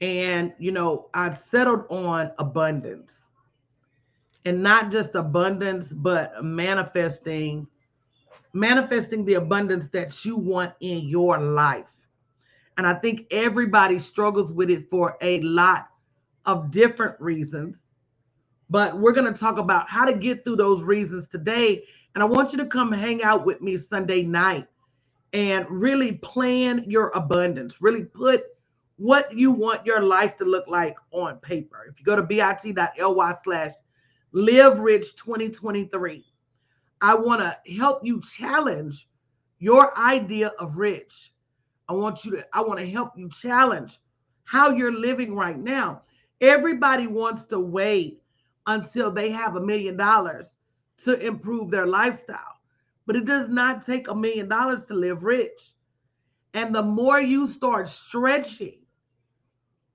And, I've settled on abundance, and not just abundance, but manifesting the abundance that you want in your life. And I think everybody struggles with it for a lot of different reasons. But we're going to talk about how to get through those reasons today. And I want you to come hang out with me Sunday night and really plan your abundance. Really put what you want your life to look like on paper. If you go to bit.ly/live rich 2023, I want to help you challenge your idea of rich. I want to help you challenge how you're living right now. Everybody wants to wait until they have $1 million to improve their lifestyle. But it does not take $1 million to live rich. And the more you start stretching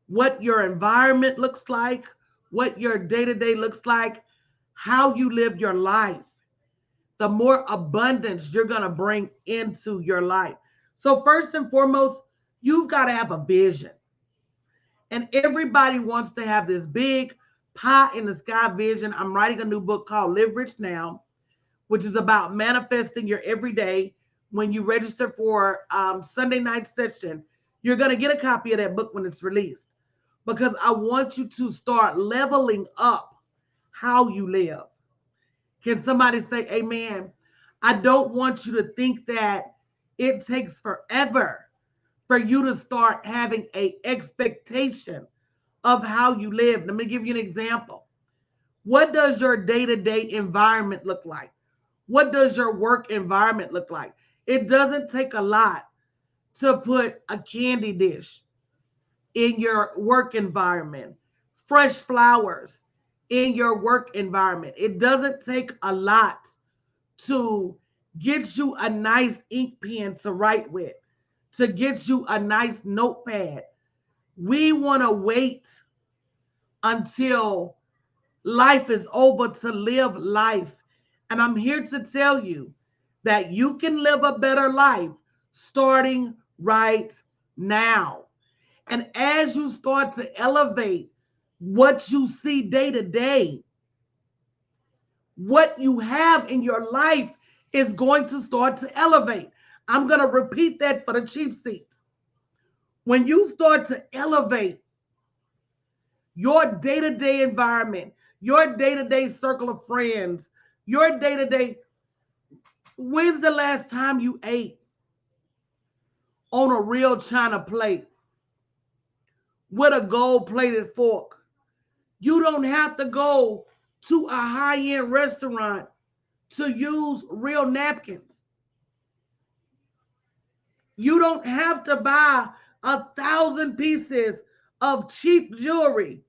what your environment looks like, what your day to day looks like, how you live your life, the more abundance you're going to bring into your life. So, first and foremost, you've got to have a vision. And everybody wants to have this big pie in the sky vision. I'm writing a new book called Live Rich Now, which is about manifesting your everyday. When you register for Sunday night session, you're going to get a copy of that book when it's released, because I want you to start leveling up how you live. Can somebody say amen? I don't want you to think that it takes forever for you to start having a expectation of how you live. Let me give you an example. What does your day-to-day environment look like? What does your work environment look like? It doesn't take a lot to put a candy dish in your work environment, fresh flowers in your work environment. It doesn't take a lot to get you a nice ink pen to write with, to get you a nice notepad. We want to wait until life is over to live life. And I'm here to tell you that you can live a better life starting right now. And as you start to elevate what you see day to day, what you have in your life is going to start to elevate. I'm going to repeat that for the cheap seats. When you start to elevate your day to day environment, your day to day circle of friends, your day to day, when's the last time you ate on a real china plate with a gold plated fork? You don't have to go to a high end restaurant to use real napkins. You don't have to buy 1,000 pieces of cheap jewelry.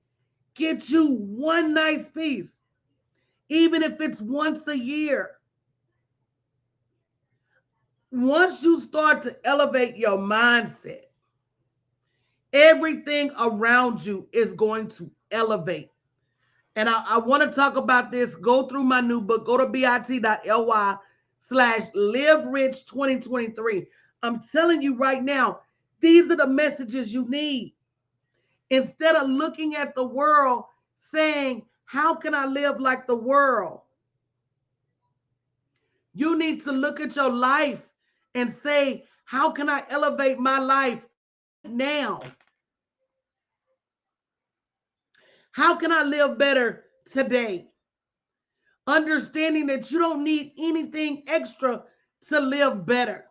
Get you one nice piece, even if it's once a year. Once you start to elevate your mindset, everything around you is going to elevate. And I want to talk about this. Go through my new book. Go to bit.ly/live rich 2023. I'm telling you right now, these are the messages you need. Instead of looking at the world saying, how can I live like the world? You need to look at your life and say, how can I elevate my life right now? How can I live better today? Understanding that you don't need anything extra to live better.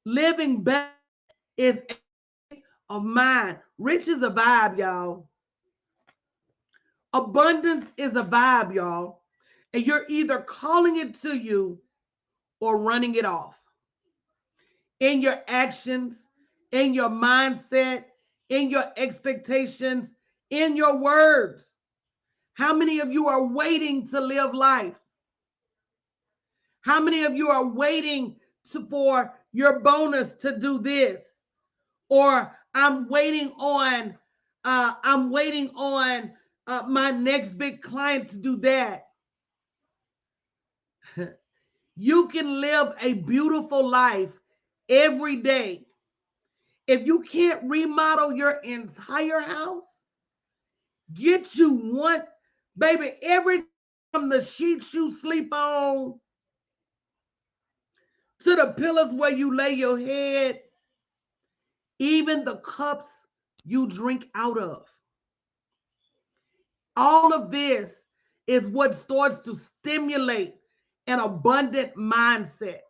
Living better is a state of mind. Rich is a vibe, y'all. Abundance is a vibe, y'all. And you're either calling it to you or running it off in your actions, in your mindset, in your expectations, in your words. How many of you are waiting to live life? How many of you are waiting for your bonus to do this? Or I'm waiting on my next big client to do that. You can live a beautiful life every day If you can't remodel your entire house, get you one, baby, every from the sheets you sleep on to the pillows where you lay your head, even the cups you drink out of. All of this is what starts to stimulate an abundant mindset.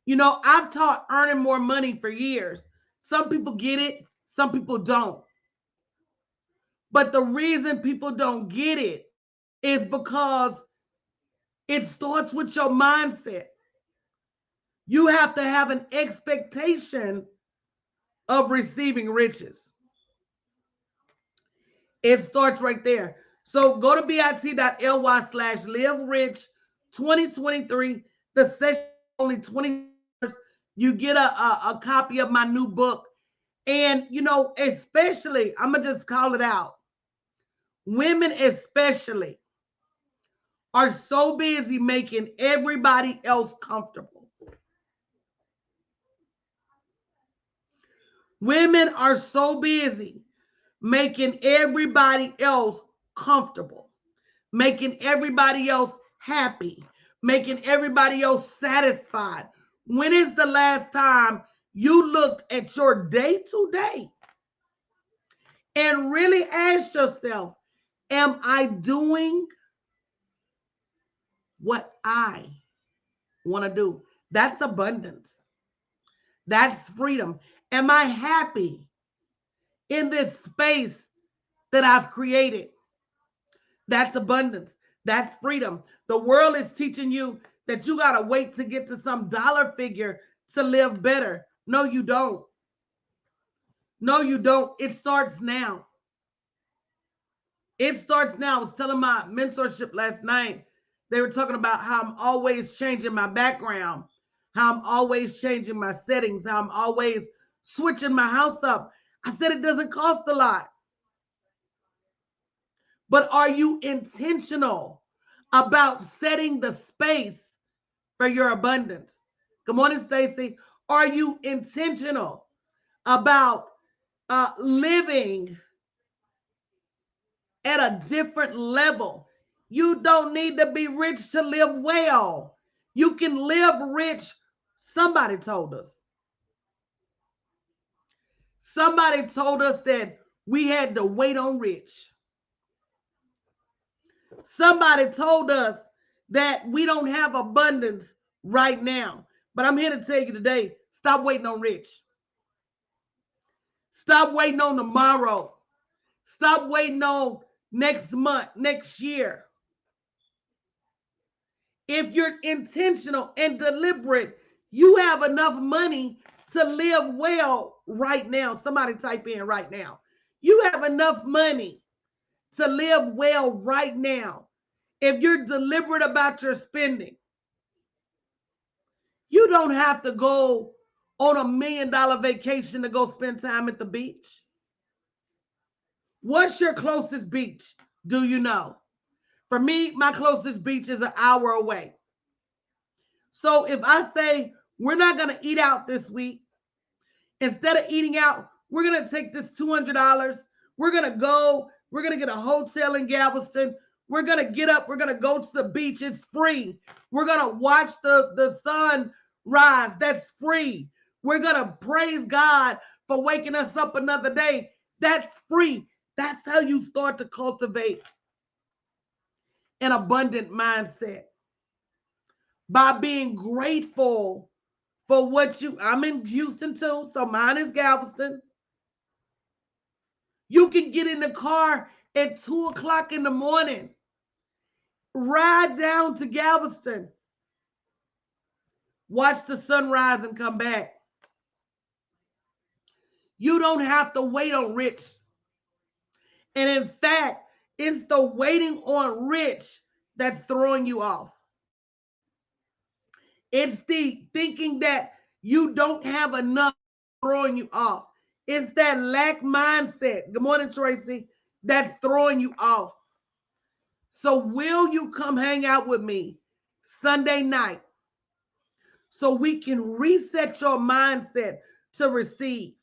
You know, I've taught earning more money for years. Some people get it, some people don't. But the reason people don't get it is because it starts with your mindset. You have to have an expectation of receiving riches. It starts right there. So go to bit.ly/live rich 2023. The session is only $20. You get a copy of my new book. And, you know, especially, I'm going to just call it out. Women, especially, are so busy making everybody else comfortable. Women are so busy making everybody else comfortable, making everybody else happy, making everybody else satisfied. When is the last time you looked at your day to day and really asked yourself, am I doing what I want to do? That's abundance. That's freedom. Am I happy in this space that I've created? That's abundance. That's freedom. The world is teaching you that you got to wait to get to some dollar figure to live better. No, you don't. No, you don't. It starts now. It starts now. I was telling my mentorship last night. They were talking about how I'm always changing my background, how I'm always changing my settings, how I'm always switching my house up. I said it doesn't cost a lot. But are you intentional about setting the space for your abundance? Good morning, Stacy. Are you intentional about living at a different level? You don't need to be rich to live well. You can live rich. Somebody told us. Somebody told us that we had to wait on rich. Somebody told us that we don't have abundance right now. But I'm here to tell you today, stop waiting on rich. Stop waiting on tomorrow. Stop waiting on next month, next year. If you're intentional and deliberate, you have enough money to live well right now. Somebody type in right now. You have enough money to live well right now. If you're deliberate about your spending, you don't have to go on $1 million vacation to go spend time at the beach. What's your closest beach? Do you know? For me, my closest beach is an hour away. So if I say we're not going to eat out this week, instead of eating out, we're going to take this $200. We're going to go, we're going to get a hotel in Galveston. We're going to get up, we're going to go to the beach. It's free. We're going to watch the sun rise. That's free. We're going to praise God for waking us up another day. That's free. That's how you start to cultivate an abundant mindset, by being grateful for what I'm in Houston too, so mine is Galveston. You can get in the car at 2 o'clock in the morning, ride down to Galveston, watch the sunrise and come back. You don't have to wait on rich. And in fact, it's the waiting on rich that's throwing you off. It's the thinking that you don't have enough throwing you off. It's that lack mindset. Good morning, Tracy. That's throwing you off. So will you come hang out with me Sunday night so we can reset your mindset, to receive.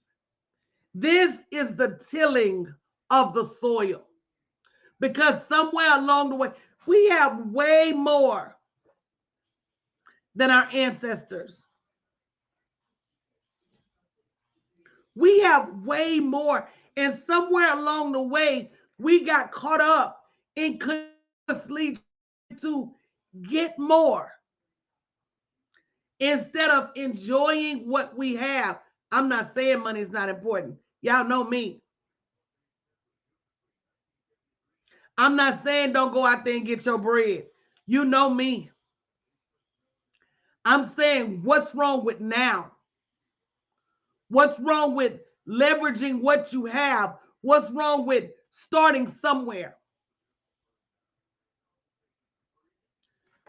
This is the tilling of the soil. Because somewhere along the way, we have way more than our ancestors. We have way more. And somewhere along the way, we got caught up in continuously to get more instead of enjoying what we have. I'm not saying money is not important. Y'all know me. I'm not saying don't go out there and get your bread. You know me. I'm saying what's wrong with now? What's wrong with leveraging what you have? What's wrong with starting somewhere?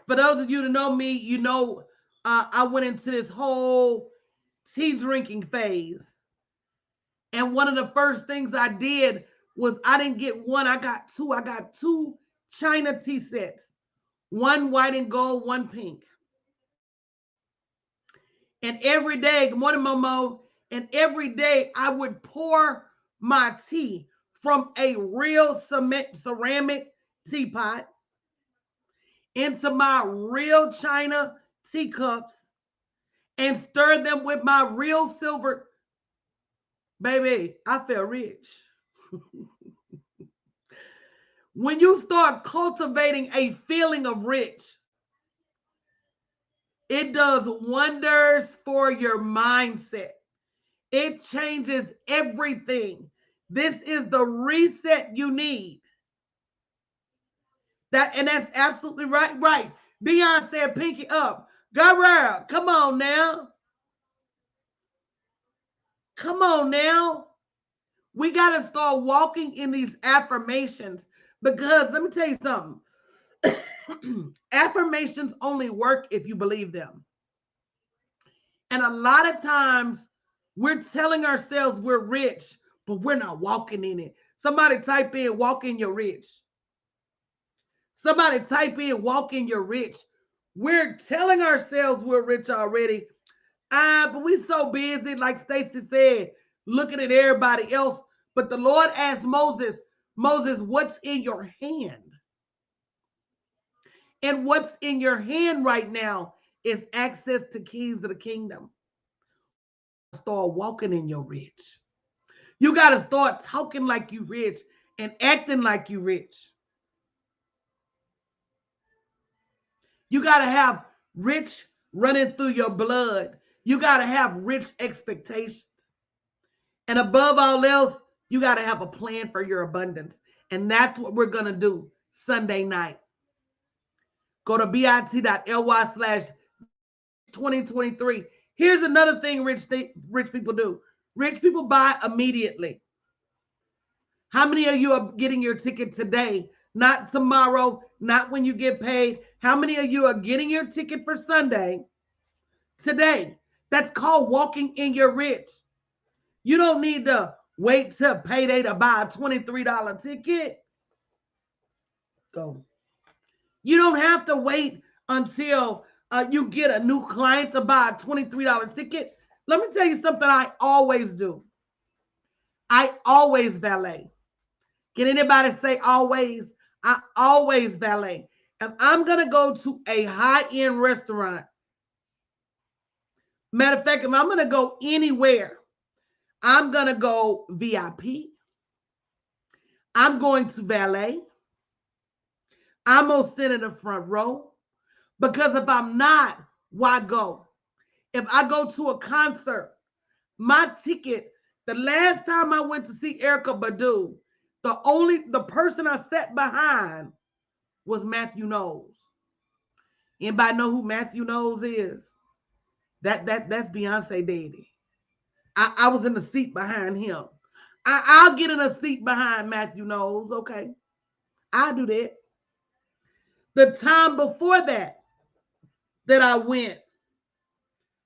For those of you that know me, you know I went into this whole tea drinking phase. And one of the first things I did was I didn't get one, I got two. I got two China tea sets, one white and gold, one pink. And every day, good morning, Momo. And every day I would pour my tea from a real ceramic teapot into my real China teacups and stir them with my real silver. Baby, I felt rich. When you start cultivating a feeling of rich, it does wonders for your mindset. It changes everything. This is the reset you need. And that's absolutely right. Right. Beyonce said, pinky up. Girl, come on now. Come on now. We got to start walking in these affirmations because let me tell you something. Affirmations only work if you believe them. And a lot of times we're telling ourselves we're rich, but we're not walking in it. Somebody type in walk in your rich. Somebody type in walk in your rich. We're telling ourselves we're rich already. But we're so busy, like Stacy said, looking at everybody else. But the Lord asked Moses, what's in your hand? And what's in your hand right now is access to keys of the kingdom. Start walking in your rich. You got to start talking like you rich and acting like you rich. You got to have rich running through your blood. You got to have rich expectations. And above all else, you got to have a plan for your abundance. And that's what we're going to do Sunday night. Go to bit.ly/2023. Here's another thing rich people do. Rich people buy immediately. How many of you are getting your ticket today? Not tomorrow, not when you get paid. How many of you are getting your ticket for Sunday today? That's called walking in your rich. You don't need to wait till payday to buy a $23 ticket. Go. You don't have to wait until you get a new client to buy a $23 ticket. Let me tell you something I always do. I always valet. Can anybody say always? I always valet. If I'm going to go to a high-end restaurant, matter of fact, if I'm going to go anywhere, I'm going to go VIP. I'm going to valet. I'm going to sit in the front row. Because if I'm not, why go? If I go to a concert, my ticket, the last time I went to see Erykah Badu, the person I sat behind was Matthew Knowles. Anybody know who Matthew Knowles is? That's Beyonce daddy. I was in the seat behind him. I'll get in a seat behind Matthew Knowles. Okay, I'll do that. The time before that I went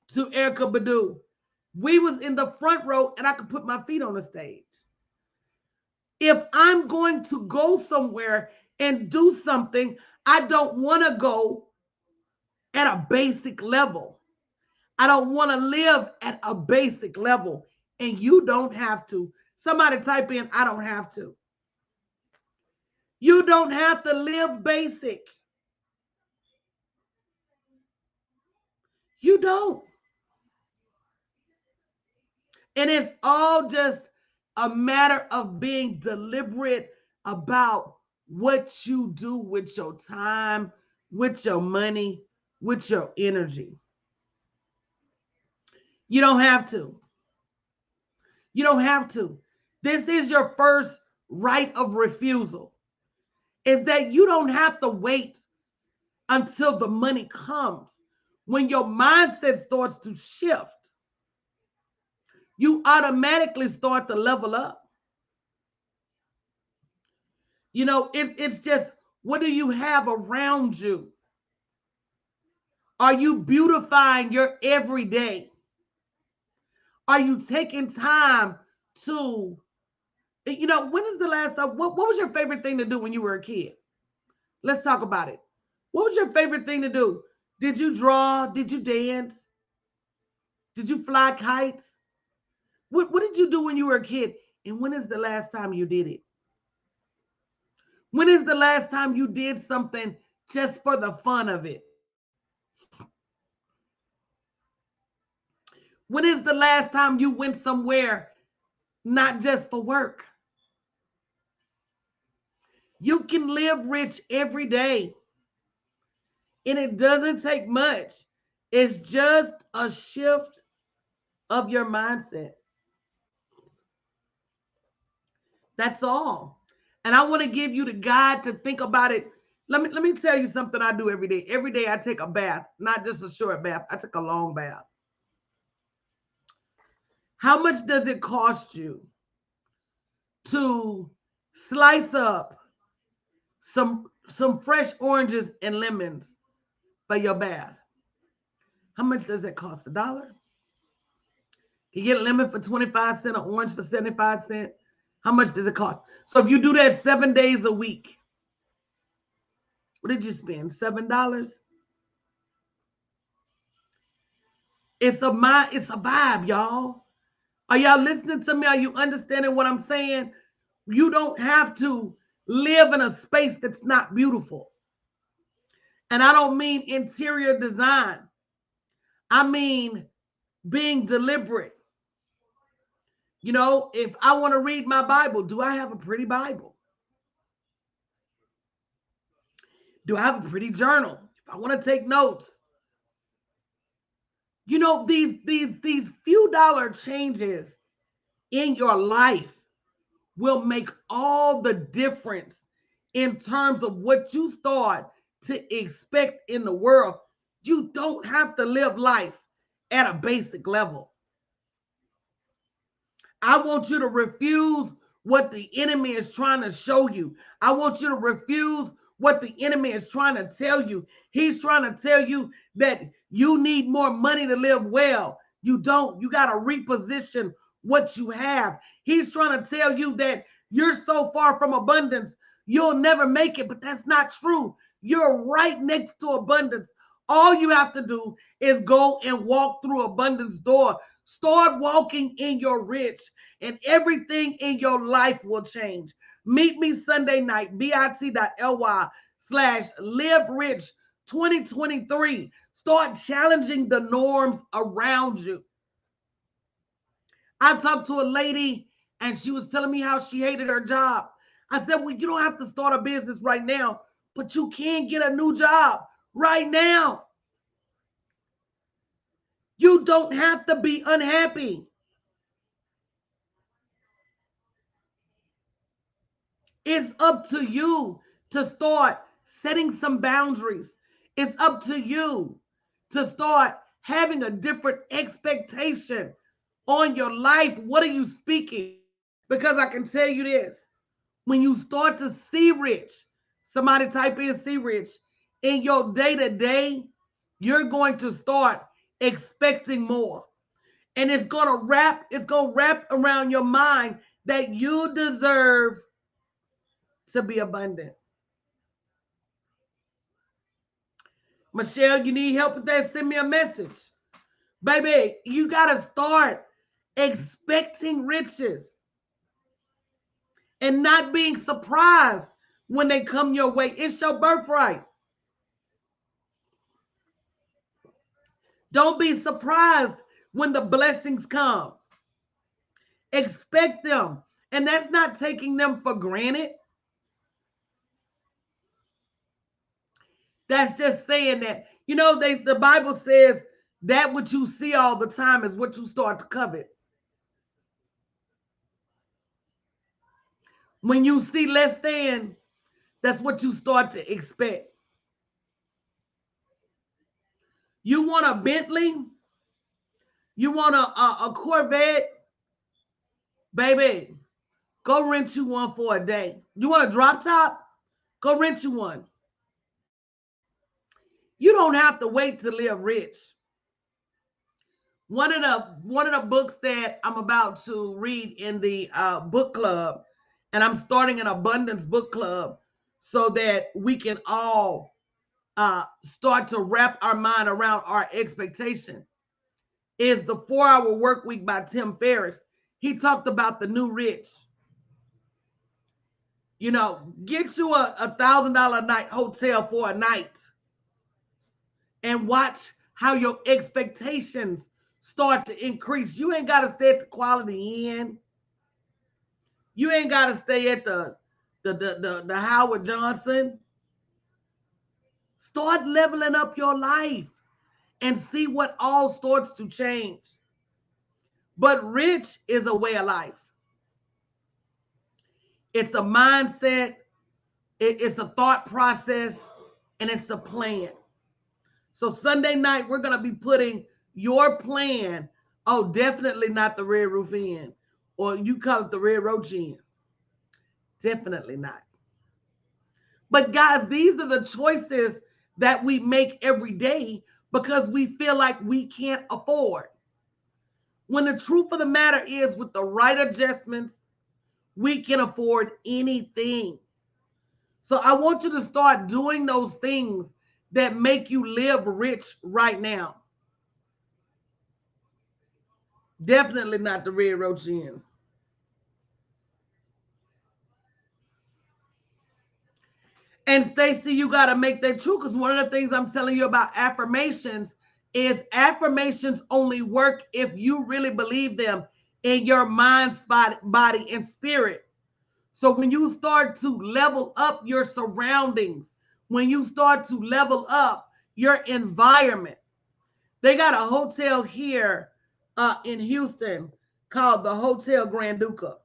to Erykah Badu, we was in the front row and I could put my feet on the stage. If I'm going to go somewhere and do something, I don't want to go at a basic level. I don't want to live at a basic level, and you don't have to. Somebody type in, I don't have to. You don't have to live basic. You don't. And it's all just a matter of being deliberate about what you do with your time, with your money, with your energy. You don't have to. You don't have to. This is your first right of refusal. Is that you don't have to wait until the money comes. When your mindset starts to shift, you automatically start to level up. You know, it's just, what do you have around you? Are you beautifying your everyday? Are you taking time to, when is the last time, what was your favorite thing to do when you were a kid? Let's talk about it. What was your favorite thing to do? Did you draw? Did you dance? Did you fly kites? What did you do when you were a kid? And when is the last time you did it? When is the last time you did something just for the fun of it? When is the last time you went somewhere not just for work? You can live rich every day, and it doesn't take much. It's just a shift of your mindset. That's all. And I want to give you the guide to think about it. Let me tell you something I do every day. Every day I take a bath, not just a short bath. I take a long bath. How much does it cost you to slice up some fresh oranges and lemons for your bath? How much does it cost? $1? You get a lemon for 25 cents, an orange for 75 cents. How much does it cost? So if you do that 7 days a week, what did you spend? $7? It's a vibe, y'all. Are y'all listening to me? Are you understanding what I'm saying? You don't have to live in a space that's not beautiful. And I don't mean interior design. I mean being deliberate. If I want to read my Bible, do I have a pretty Bible? Do I have a pretty journal? If I want to take notes, these few dollar changes in your life will make all the difference in terms of what you start to expect in the world. You don't have to live life at a basic level. I want you to refuse what the enemy is trying to show you. I want you to refuse what the enemy is trying to tell you. He's trying to tell you that you need more money to live well. You don't. You got to reposition what you have. He's trying to tell you that you're so far from abundance, you'll never make it, but that's not true. You're right next to abundance. All you have to do is go and walk through abundance door. Start walking in your rich, and everything in your life will change. Meet me Sunday night, bit.ly/live rich 2023. Start challenging the norms around you. I talked to a lady and she was telling me how she hated her job. I said, well, you don't have to start a business right now, but you can get a new job right now. You don't have to be unhappy. It's up to you to start setting some boundaries. It's up to you to start having a different expectation on your life. What are you speaking? Because I can tell you this, when you start to see rich, somebody type in see rich, in your day to day, you're going to start expecting more. And it's going to wrap around your mind that you deserve to be abundant. Michelle, you need help with that? Send me a message. Baby, you got to start expecting riches and not being surprised when they come your way. It's your birthright. Don't be surprised when the blessings come. Expect them. And that's not taking them for granted. That's just saying that, the Bible says that what you see all the time is what you start to covet. When you see less than, that's what you start to expect. You want a Bentley? You want a Corvette? Baby, go rent you one for a day. You want a drop top? Go rent you one. You don't have to wait to live rich. One of the books that I'm about to read in the book club, and I'm starting an abundance book club so that we can all start to wrap our mind around our expectation, is The 4-Hour Work Week by Tim Ferriss. He talked about the new rich. Get you a $1,000 a night hotel for a night and watch how your expectations start to increase. You ain't got to stay at the Quality Inn. You ain't got to stay at the Howard Johnson. Start leveling up your life and see what all starts to change. But rich is a way of life. It's a mindset, it's a thought process, and it's a plan. So Sunday night, we're going to be putting your plan, definitely not the Red Roof Inn, or you call it the Red Roach Inn. Definitely not. But guys, these are the choices that we make every day because we feel like we can't afford. When the truth of the matter is, with the right adjustments, we can afford anything. So I want you to start doing those things that make you live rich right now. Definitely not the Red Roach Inn. And Stacy, you got to make that true, because one of the things I'm telling you about affirmations is affirmations only work if you really believe them in your mind, body, and spirit. So when you start to level up your surroundings, when you start to level up your environment, they got a hotel here in Houston called the Hotel Grand Duca.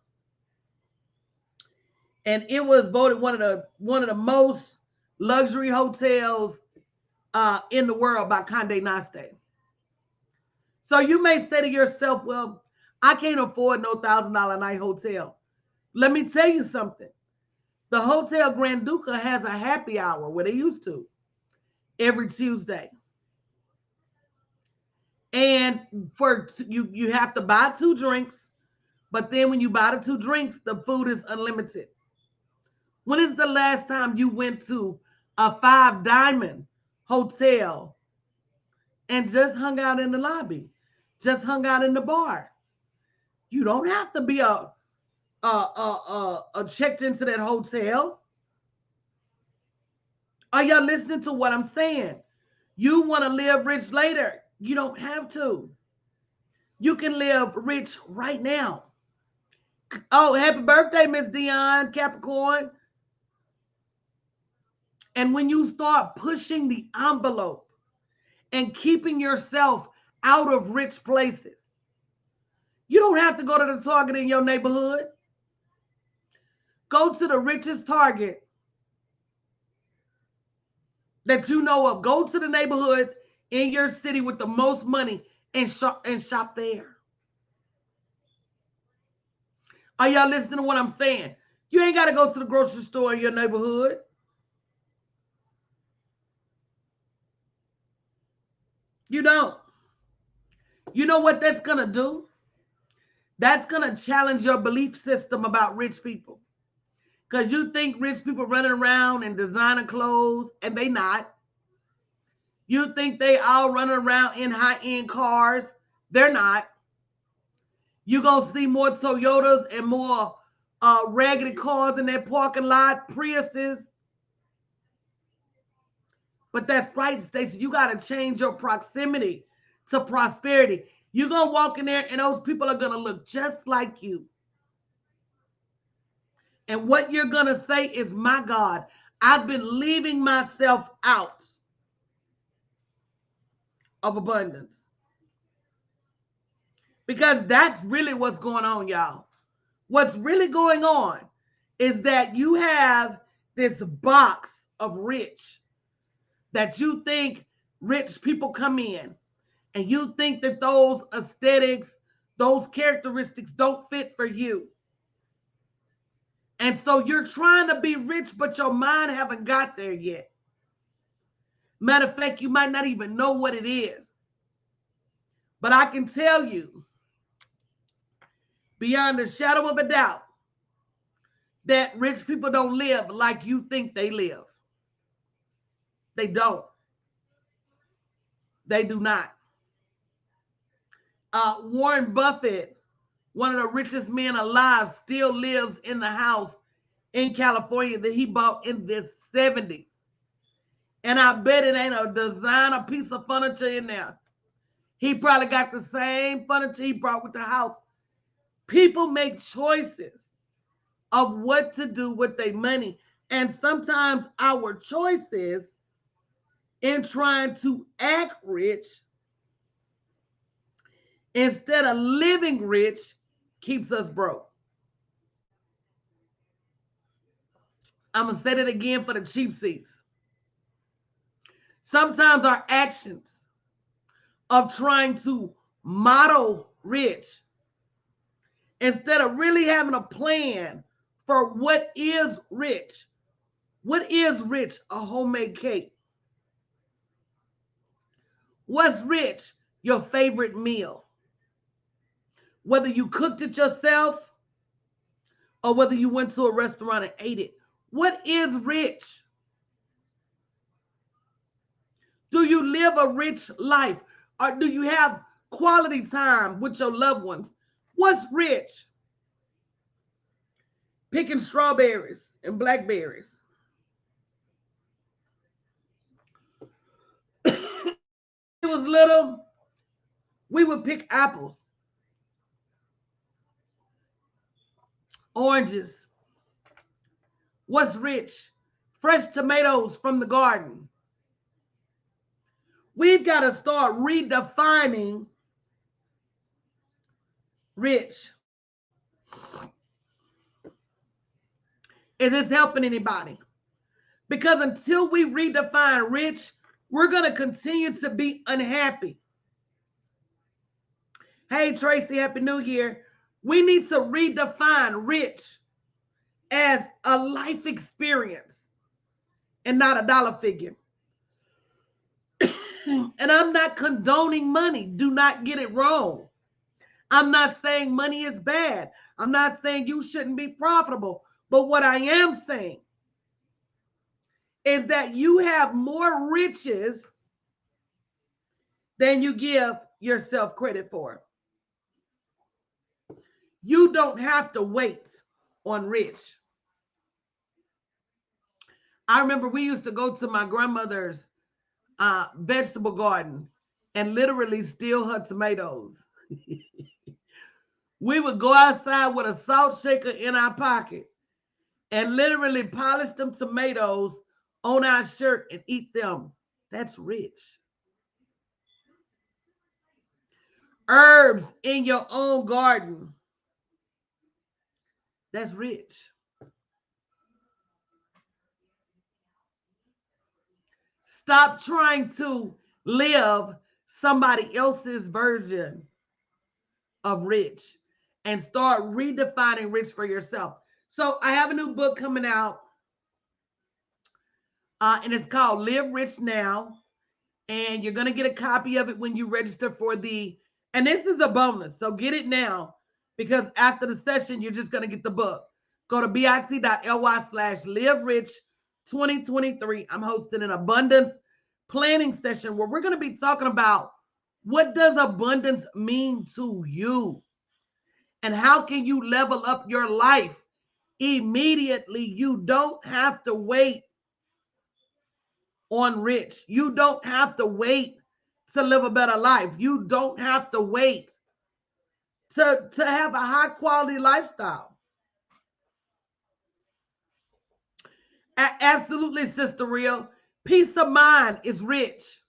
And it was voted one of the most luxury hotels in the world by Condé Nast. So you may say to yourself, well, I can't afford no $1,000 a night hotel. Let me tell you something. The Hotel Grand Duca has a happy hour where they used to every Tuesday. And for you have to buy 2 drinks, but then when you buy the 2 drinks, the food is unlimited. When is the last time you went to a 5 Diamond hotel and just hung out in the lobby, just hung out in the bar? You don't have to be a checked into that hotel. Are y'all listening to what I'm saying? You want to live rich later. You don't have to. You can live rich right now. Oh, happy birthday, Miss Dion, Capricorn. And when you start pushing the envelope and keeping yourself out of rich places, you don't have to go to the Target in your neighborhood. Go to the richest Target that you know of. Go to the neighborhood in your city with the most money and shop there. Are y'all listening to what I'm saying? You ain't got to go to the grocery store in your neighborhood. You don't. You know what that's going to do? That's going to challenge your belief system about rich people. Because you think rich people running around in designer clothes, and they not. You think they all running around in high-end cars. They're not. You're going to see more Toyotas and more raggedy cars in their parking lot, Priuses. But that's right, Stacey. You got to change your proximity to prosperity. You're going to walk in there and those people are going to look just like you. And what you're going to say is, my God, I've been leaving myself out of abundance. Because that's really what's going on, y'all. What's really going on is that you have this box of rich that you think rich people come in, and you think that those aesthetics, those characteristics don't fit for you. And so you're trying to be rich, but your mind haven't got there yet. Matter of fact, you might not even know what it is. But I can tell you, beyond a shadow of a doubt, that rich people don't live like you think they live. They don't. They do not. Warren Buffett, one of the richest men alive, still lives in the house in California that he bought in the 70s. And I bet it ain't a designer piece of furniture in there. He probably got the same furniture he brought with the house. People make choices of what to do with their money. And sometimes our choices in trying to act rich instead of living rich keeps us broke. I'm going to say that again for the cheap seats. Sometimes our actions of trying to model rich instead of really having a plan for what is rich. What is rich? A homemade cake. What's rich? Your favorite meal. Whether you cooked it yourself or whether you went to a restaurant and ate it. What is rich? Do you live a rich life? Or do you have quality time with your loved ones? What's rich? Picking strawberries and blackberries. When I was little, we would pick apples, oranges. What's rich? Fresh tomatoes from the garden. We've got to start redefining rich. Is this helping anybody? Because until we redefine rich, we're going to continue to be unhappy. Hey, Tracy, Happy New Year. We need to redefine rich as a life experience and not a dollar figure. And I'm not condoning money. Do not get it wrong. I'm not saying money is bad. I'm not saying you shouldn't be profitable. But what I am saying is that you have more riches than you give yourself credit for. You don't have to wait on rich. I remember we used to go to my grandmother's vegetable garden and literally steal her tomatoes. We would go outside with a salt shaker in our pocket and literally polish them tomatoes on our shirt and eat them. That's rich. Herbs in your own garden. That's rich. Stop trying to live somebody else's version of rich and start redefining rich for yourself. So I have a new book coming out, and it's called Live Rich Now. And you're going to get a copy of it when you register for and this is a bonus. So get it now, because after the session, you're just going to get the book. Go to bit.ly/live rich 2023. I'm hosting an abundance planning session where we're going to be talking about what does abundance mean to you and how can you level up your life immediately. You don't have to wait on rich. You don't have to wait to live a better life. You don't have to wait to have a high quality lifestyle. Absolutely, Sister Real. Peace of mind is rich.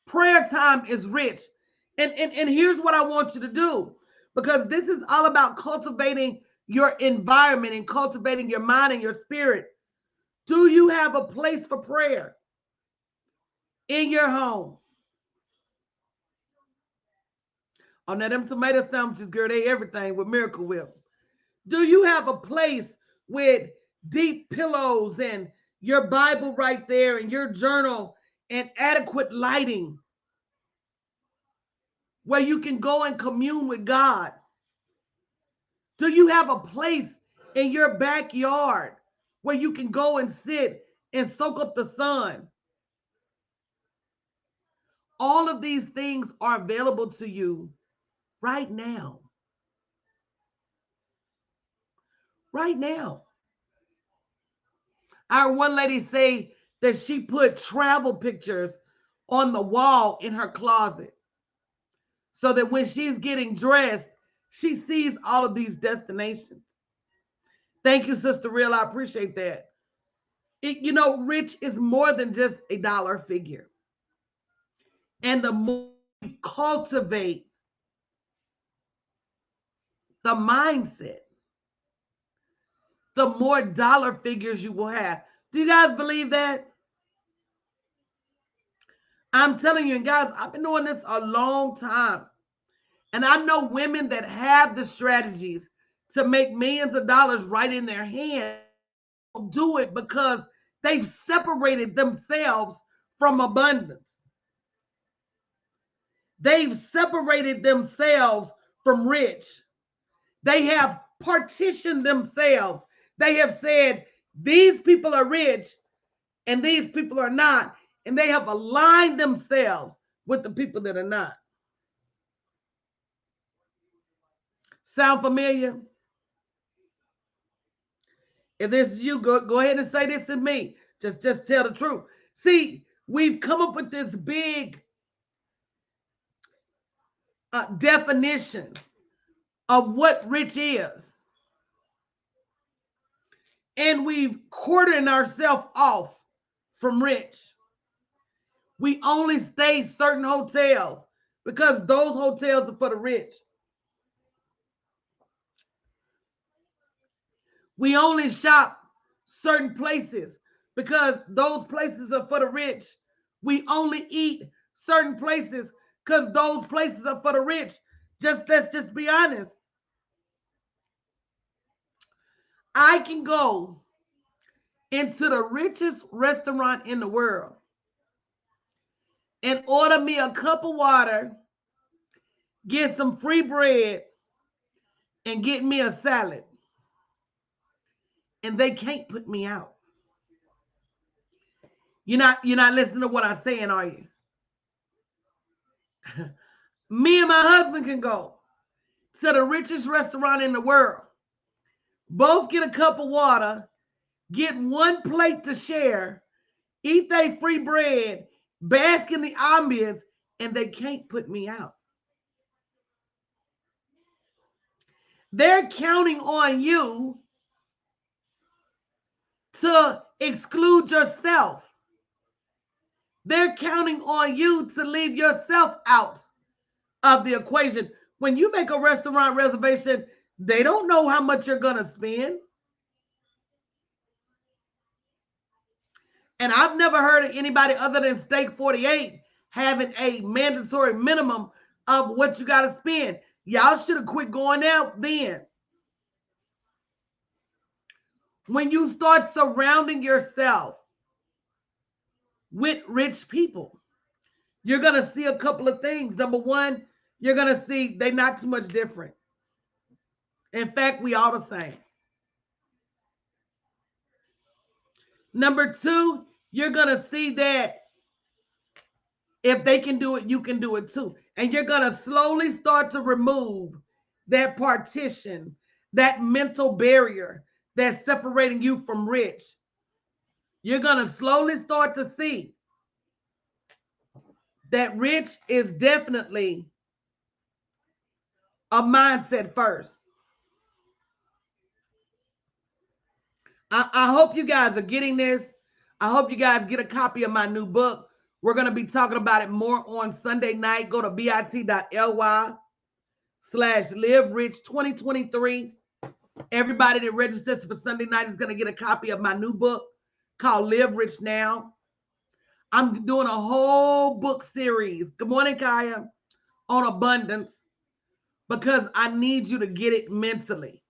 Prayer time is rich. And here's what I want you to do, because this is all about cultivating your environment and cultivating your mind and your spirit. Do you have a place for prayer in your home? Oh, now them tomato sandwiches, girl, they everything with Miracle Whip. Do you have a place with deep pillows and your Bible right there and your journal and adequate lighting where you can go and commune with God? Do you have a place in your backyard where you can go and sit and soak up the sun? All of these things are available to you right now. Right now. I heard one lady say that she put travel pictures on the wall in her closet so that when she's getting dressed, she sees all of these destinations. Thank you, Sister Real. I appreciate that. Rich is more than just a dollar figure. And the more you cultivate the mindset, the more dollar figures you will have. Do you guys believe that? I'm telling you, and guys, I've been doing this a long time. And I know women that have the strategies to make millions of dollars right in their hand do it because they've separated themselves from abundance. They've separated themselves from rich. They have partitioned themselves. They have said, these people are rich and these people are not. And they have aligned themselves with the people that are not. Sound familiar? If this is you, go ahead and say this to me. Just tell the truth. See, we've come up with this big definition of what rich is. And we've quartered ourselves off from rich. We only stay certain hotels because those hotels are for the rich. We only shop certain places because those places are for the rich. We only eat certain places because those places are for the rich. Let's just be honest. I can go into the richest restaurant in the world and order me a cup of water, get some free bread, and get me a salad. And they can't put me out. You're not listening to what I'm saying, are you? Me and my husband can go to the richest restaurant in the world, both get a cup of water, get one plate to share, eat their free bread, bask in the ambience, and they can't put me out. They're counting on you to exclude yourself. They're counting on you to leave yourself out of the equation. When you make a restaurant reservation, they don't know how much you're going to spend. And I've never heard of anybody other than Steak 48 having a mandatory minimum of what you got to spend. Y'all should have quit going out then. When you start surrounding yourself with rich people, you're going to see a couple of things. Number one, you're going to see they're not too much different. In fact, we all the same. Number two, You're going to see that if they can do it, you can do it too. And you're going to slowly start to remove that partition, that mental barrier that's separating you from rich. You're going to slowly start to see that rich is definitely a mindset first. I hope you guys are getting this. I hope you guys get a copy of my new book. We're going to be talking about it more on Sunday night. Go to bit.ly/live rich 2023. Everybody that registers for Sunday night is going to get a copy of my new book called Live Rich Now. I'm doing a whole book series. Good morning, Kaya, on abundance, because I need you to get it mentally.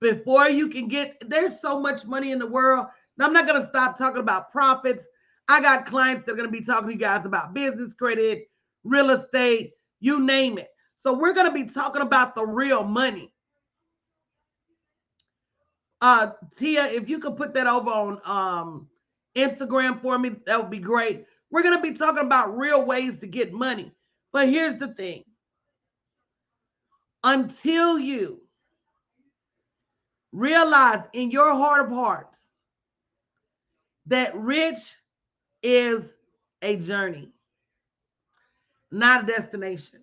Before you can get, there's so much money in the world. Now, I'm not going to stop talking about profits. I got clients that are going to be talking to you guys about business credit, real estate, you name it. So we're going to be talking about the real money. Tia, if you could put that over on Instagram for me, that would be great. We're going to be talking about real ways to get money. But here's the thing. Until you realize in your heart of hearts that rich is a journey, not a destination,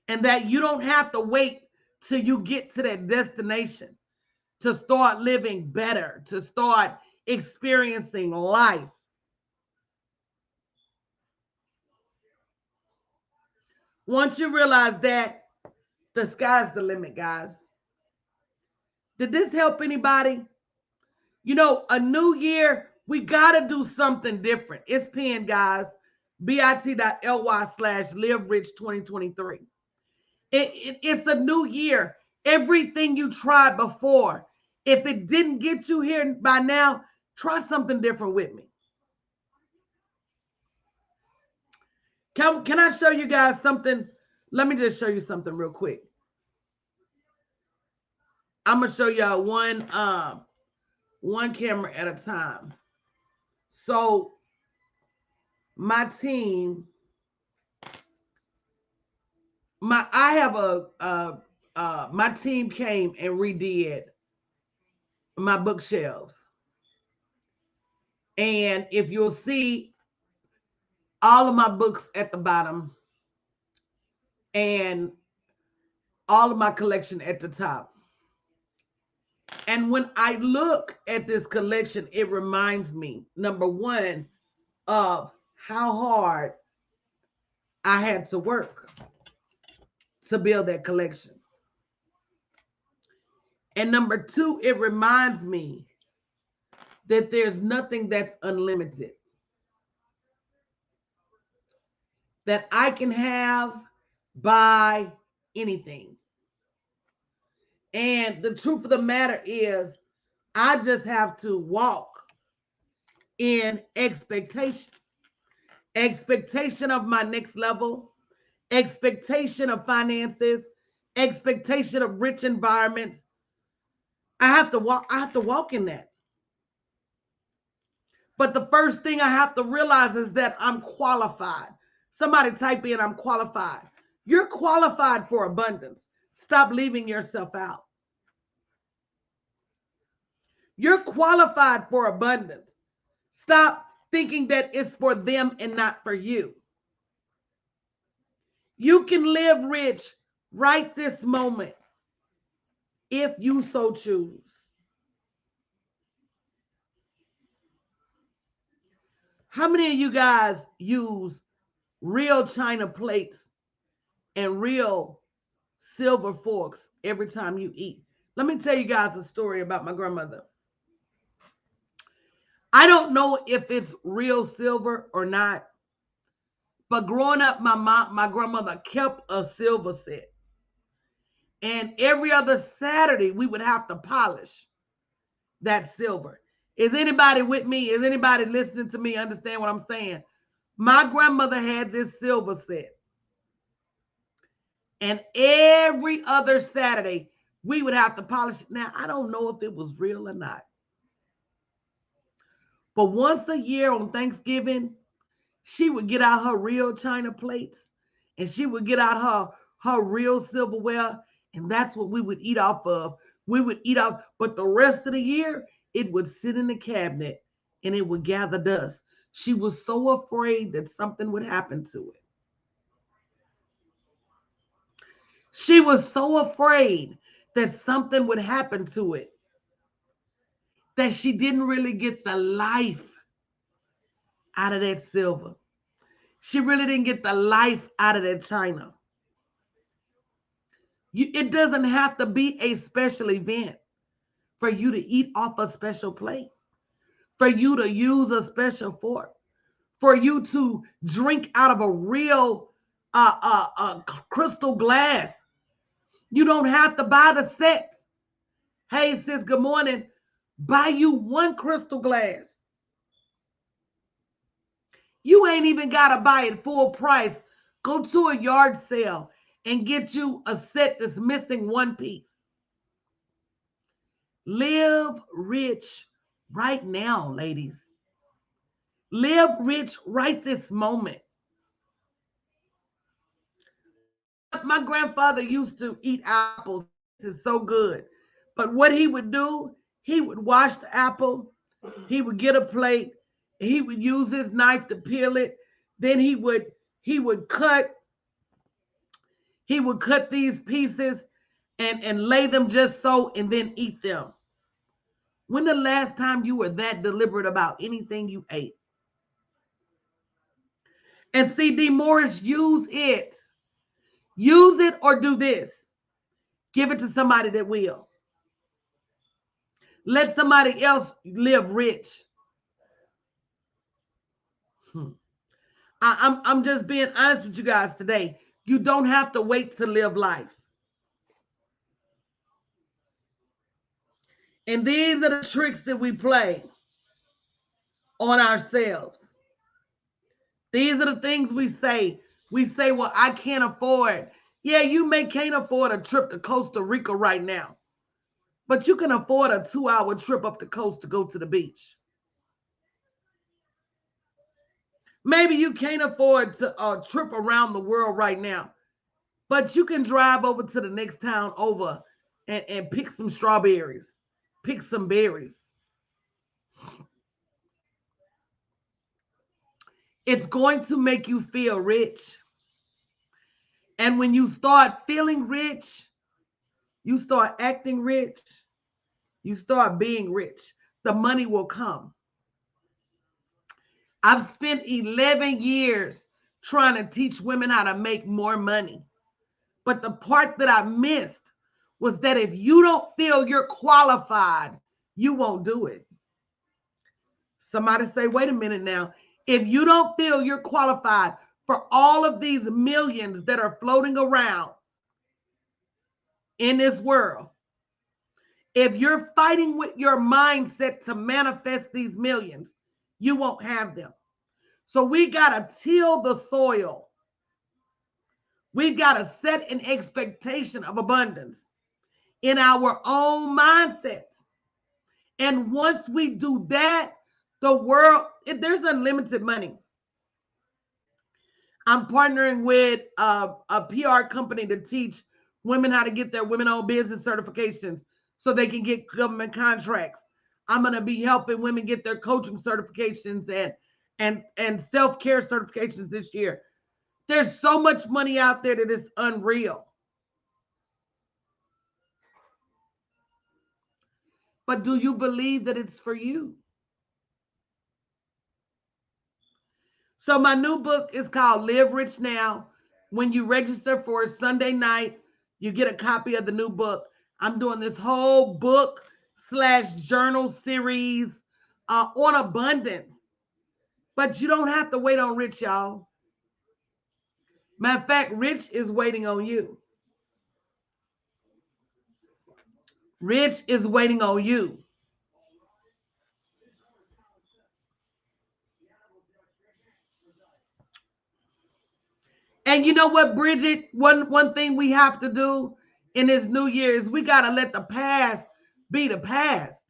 and that you don't have to wait till you get to that destination to start living better, to start experiencing life. Once you realize that, the sky's the limit, guys. Did this help anybody? You know, a new year, we got to do something different. It's pinned, guys. bit.ly/live rich 2023. It's a new year. Everything you tried before, if it didn't get you here by now, try something different with me. Can I show you guys something? Let me just show you something real quick. I'm gonna show y'all one camera at a time. So my team, my team came and redid my bookshelves. And if you'll see all of my books at the bottom and all of my collection at the top. And when I look at this collection, it reminds me, number one, of how hard I had to work to build that collection. And number two, it reminds me that there's nothing that's unlimited. That I can have, buy anything. And the truth of the matter is, I just have to walk in expectation. Expectation of my next level, expectation of finances, expectation of rich environments. I have to walk in that. But the first thing I have to realize is that I'm qualified. Somebody type in, I'm qualified. You're qualified for abundance. Stop leaving yourself out. You're qualified for abundance. Stop thinking that it's for them and not for you. You can live rich right this moment if you so choose. How many of you guys use real china plates and real silver forks every time you eat? Let me tell you guys a story about my grandmother. I don't know if it's real silver or not, but growing up, my grandmother kept a silver set. And every other Saturday, we would have to polish that silver. Is anybody with me? Is anybody listening to me understand what I'm saying? My grandmother had this silver set. And every other Saturday, we would have to polish it. Now, I don't know if it was real or not. But once a year on Thanksgiving, she would get out her real china plates and she would get out her real silverware, and that's what we would eat off of. We would eat off, but the rest of the year it would sit in the cabinet and it would gather dust. She was so afraid that something would happen to it. She was so afraid that something would happen to it that she didn't really get the life out of that silver. She really didn't get the life out of that china. It doesn't have to be a special event for you to eat off a special plate, for you to use a special fork, for you to drink out of a real crystal glass. You don't have to buy the sets. Hey, sis, good morning. Buy you one crystal glass. You ain't even got to buy it full price. Go to a yard sale and get you a set that's missing one piece. Live rich right now, ladies. Live rich right this moment. My grandfather used to eat apples. It's so good. But what he would do, he would wash the apple. He would get a plate. He would use his knife to peel it. Then he would cut these pieces and lay them just so and then eat them. When the last time you were that deliberate about anything you ate? And C.D. Morris, use it. Use it or do this. Give it to somebody that will. Let somebody else live rich. I'm just being honest with you guys today. You don't have to wait to live life. And these are the tricks that we play on ourselves. These are the things we say. We say, well, I can't afford. Yeah, you can't afford a trip to Costa Rica right now. But you can afford a 2-hour trip up the coast to go to the beach. Maybe you can't afford a trip around the world right now. But you can drive over to the next town over and pick some strawberries, pick some berries. It's going to make you feel rich. And when you start feeling rich, you start acting rich, you start being rich. The money will come. I've spent 11 years trying to teach women how to make more money. But the part that I missed was that if you don't feel you're qualified, you won't do it. Somebody say, wait a minute now. If you don't feel you're qualified for all of these millions that are floating around in this world, if you're fighting with your mindset to manifest these millions, you won't have them. So we got to till the soil. We've got to set an expectation of abundance in our own mindsets. And once we do that, the world, there's unlimited money. I'm partnering with a PR company to teach women how to get their women-owned business certifications so they can get government contracts. I'm going to be helping women get their coaching certifications and self-care certifications this year. There's so much money out there that is unreal. But do you believe that it's for you? So my new book is called Live Rich Now. When you register for Sunday night, you get a copy of the new book. I'm doing this whole book/journal series on abundance. But you don't have to wait on rich, y'all. Matter of fact, rich is waiting on you. Rich is waiting on you. And you know what, Bridget? One thing we have to do in this new year is we got to let the past be the past.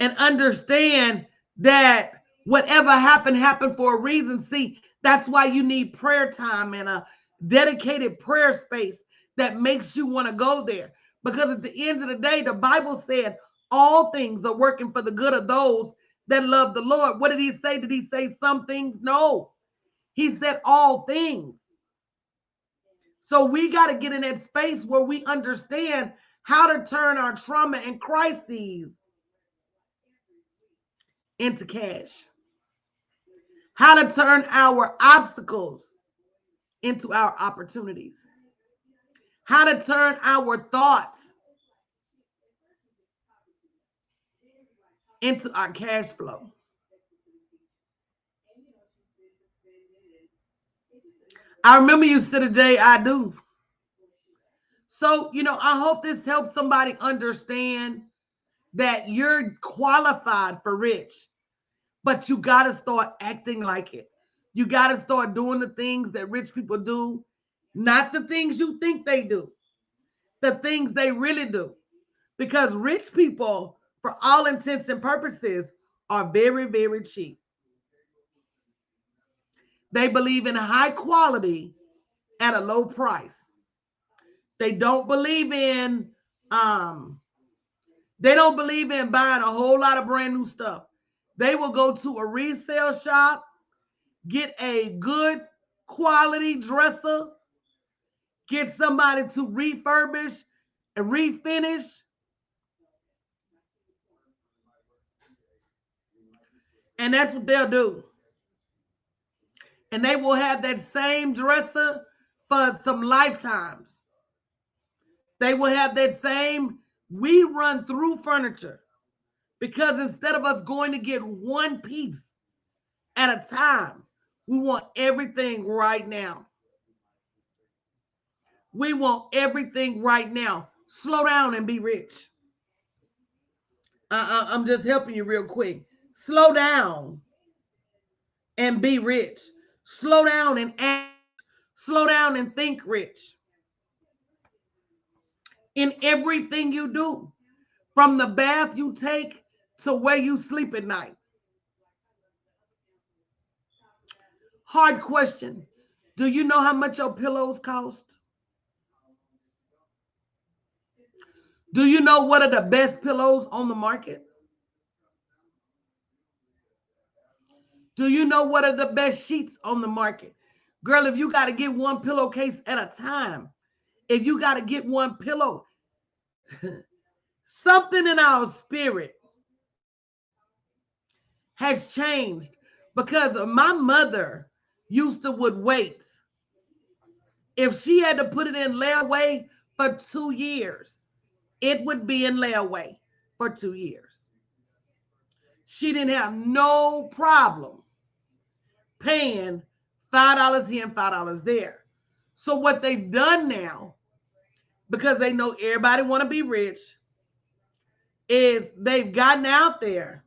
and understand that whatever happened for a reason. See, that's why you need prayer time and a dedicated prayer space that makes you want to go there. Because at the end of the day, the Bible said all things are working for the good of those that love the Lord. What did he say? Did he say some things? No. He said all things. So we got to get in that space where we understand how to turn our trauma and crises into cash, how to turn our obstacles into our opportunities, how to turn our thoughts into our cash flow. I remember you said a day I do. So, I hope this helps somebody understand that you're qualified for rich, but you got to start acting like it. You got to start doing the things that rich people do, not the things you think they do, the things they really do. Because rich people, for all intents and purposes, are very, very cheap. They believe in high quality at a low price. They don't believe in um they don't believe in buying a whole lot of brand new stuff. They will go to a resale shop, get a good quality dresser, get somebody to refurbish and refinish, and that's what they'll do. And they will have that same dresser for some lifetimes. They will have that same, we run through furniture because instead of us going to get one piece at a time, we want everything right now. We want everything right now. Slow down and be rich. I'm just helping you real quick. Slow down and be rich. Slow down and act. Slow down and think rich in everything you do, from the bath you take to where you sleep at night. Hard question. Do you know how much your pillows cost? Do you know what are the best pillows on the market? Do you know what are the best sheets on the market? Girl, if you got to get one pillowcase at a time, if you got to get one pillow, something in our spirit has changed because my mother used to would wait. If she had to put it in layaway for 2 years, it would be in layaway for 2 years. She didn't have no problem paying $5 here and $5 there. So what they've done now, because they know everybody want to be rich, is they've gotten out there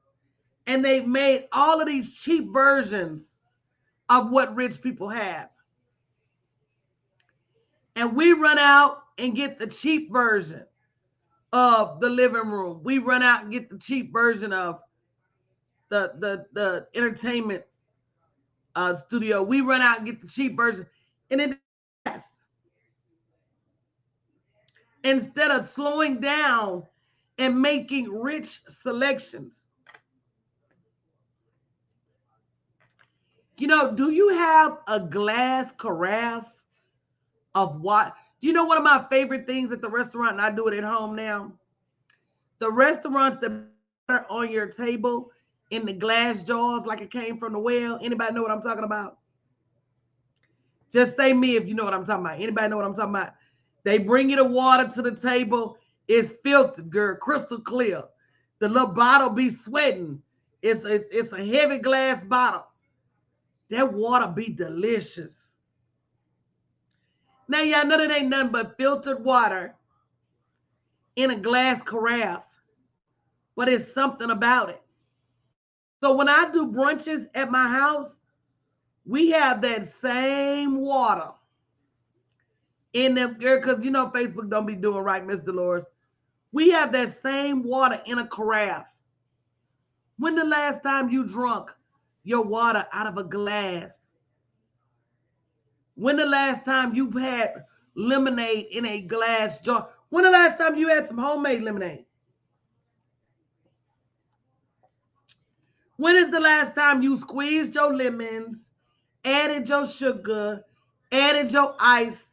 and they've made all of these cheap versions of what rich people have. And we run out and get the cheap version of the living room. We run out and get the cheap version of the entertainment studio. We run out and get the cheap version. And it instead of slowing down and making rich selections. Do you have a glass carafe of what? Do you know one of my favorite things at the restaurant, and I do it at home now? The restaurants that are on your table in the glass jars like it came from the well. Anybody know what I'm talking about? Just say me if you know what I'm talking about. Anybody know what I'm talking about? They bring you the water to the table. It's filtered, girl, crystal clear. The little bottle be sweating. It's a heavy glass bottle. That water be delicious. Now, y'all know that ain't nothing but filtered water in a glass carafe, but it's something about it. So when I do brunches at my house, we have that same water in them, because Facebook don't be doing right, Miss Dolores. We have that same water in a carafe. When the last time you drunk your water out of a glass? When the last time you had lemonade in a glass jar? When the last time you had some homemade lemonade? When is the last time you squeezed your lemons, added your sugar, added your ice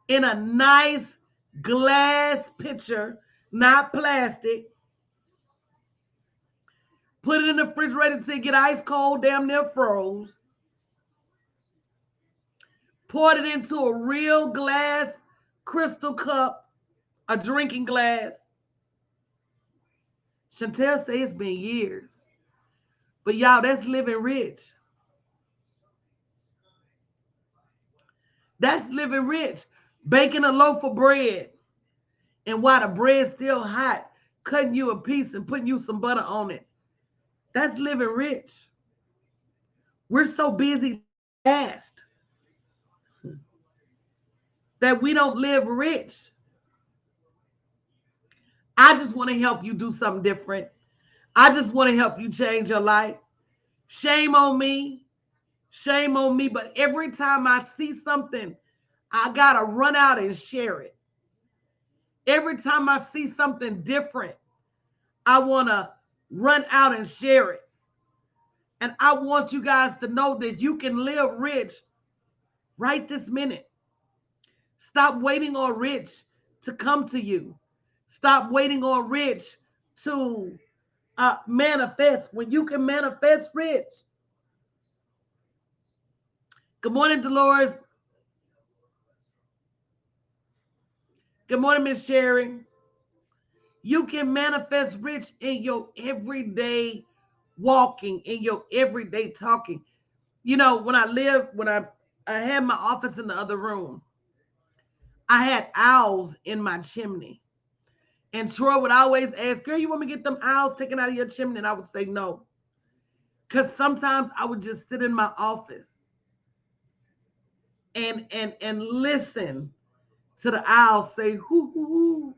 in a nice glass pitcher, not plastic, put it in the refrigerator till it get ice cold, damn near froze, poured it into a real glass crystal cup, a drinking glass? Chantel say it's been years. But y'all, that's living rich. That's living rich. Baking a loaf of bread, and while the bread's still hot, cutting you a piece and putting you some butter on it. That's living rich. We're so busy fast that we don't live rich. I just want to help you do something different. I just want to help you change your life. Shame on me. Shame on me. But every time I see something, I got to run out and share it. Every time I see something different, I want to run out and share it. And I want you guys to know that you can live rich right this minute. Stop waiting on rich to come to you. Stop waiting on rich to manifest when you can manifest rich. Good morning, Dolores. Good morning, Miss Sherry. You can manifest rich in your everyday walking, in your everyday talking. You know, when I had my office in the other room, I had owls in my chimney. And Troy would always ask, girl, you want me to get them owls taken out of your chimney? And I would say no. Because sometimes I would just sit in my office and listen to the owls say hoo hoo hoo,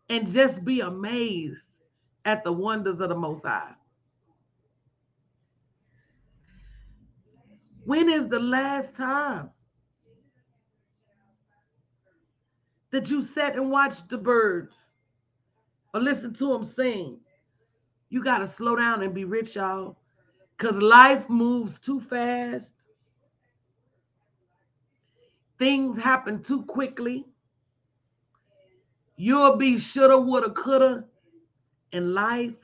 and just be amazed at the wonders of the Most High. When is the last time that you sat and watched the birds or listened to them sing? You got to slow down and be rich, y'all, because life moves too fast. Things happen too quickly. You'll be shoulda, woulda, coulda, and life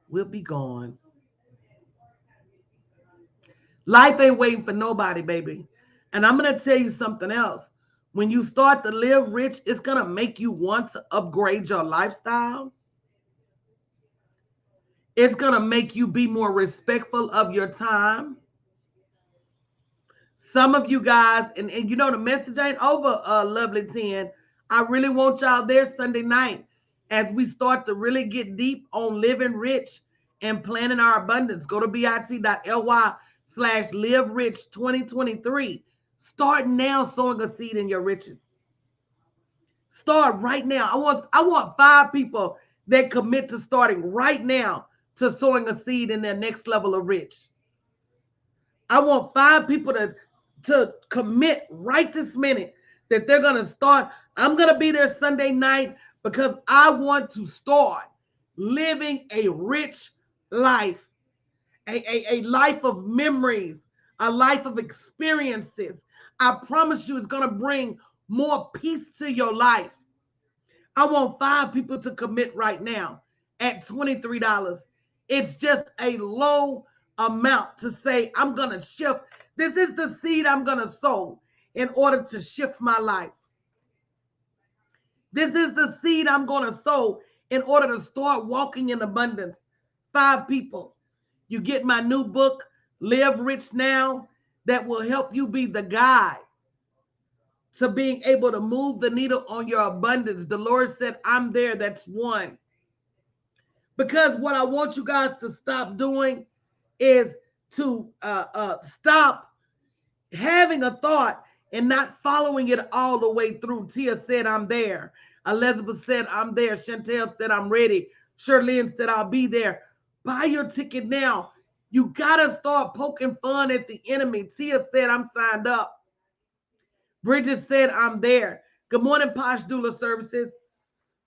will be gone. Life ain't waiting for nobody, baby. And I'm going to tell you something else. When you start to live rich, it's going to make you want to upgrade your lifestyle. It's going to make you be more respectful of your time. Some of you guys, and you know the message ain't over, Lovely 10. I really want y'all there Sunday night as we start to really get deep on living rich and planning our abundance. Go to bit.ly/live rich 2023. Start now sowing a seed in your riches. Start right now. I want 5 people that commit to starting right now to sowing a seed in their next level of rich. I want 5 people to commit right this minute that they're going to start. I'm going to be there Sunday night because I want to start living a rich life, a life of memories, a life of experiences. I promise you it's going to bring more peace to your life. I want 5 people to commit right now at $23. It's just a low amount to say, I'm going to shift. This is the seed I'm going to sow in order to shift my life. This is the seed I'm going to sow in order to start walking in abundance. 5 people. You get my new book, Live Rich Now, that will help you be the guide to being able to move the needle on your abundance. The Lord said, I'm there. That's 1. Because what I want you guys to stop doing is to stop having a thought and not following it all the way through. Tia said, I'm there. Elizabeth said, I'm there. Chantel said, I'm ready. Shirlene said, I'll be there. Buy your ticket now. You got to start poking fun at the enemy. Tia said, I'm signed up. Bridget said, I'm there. Good morning, Posh Doula Services.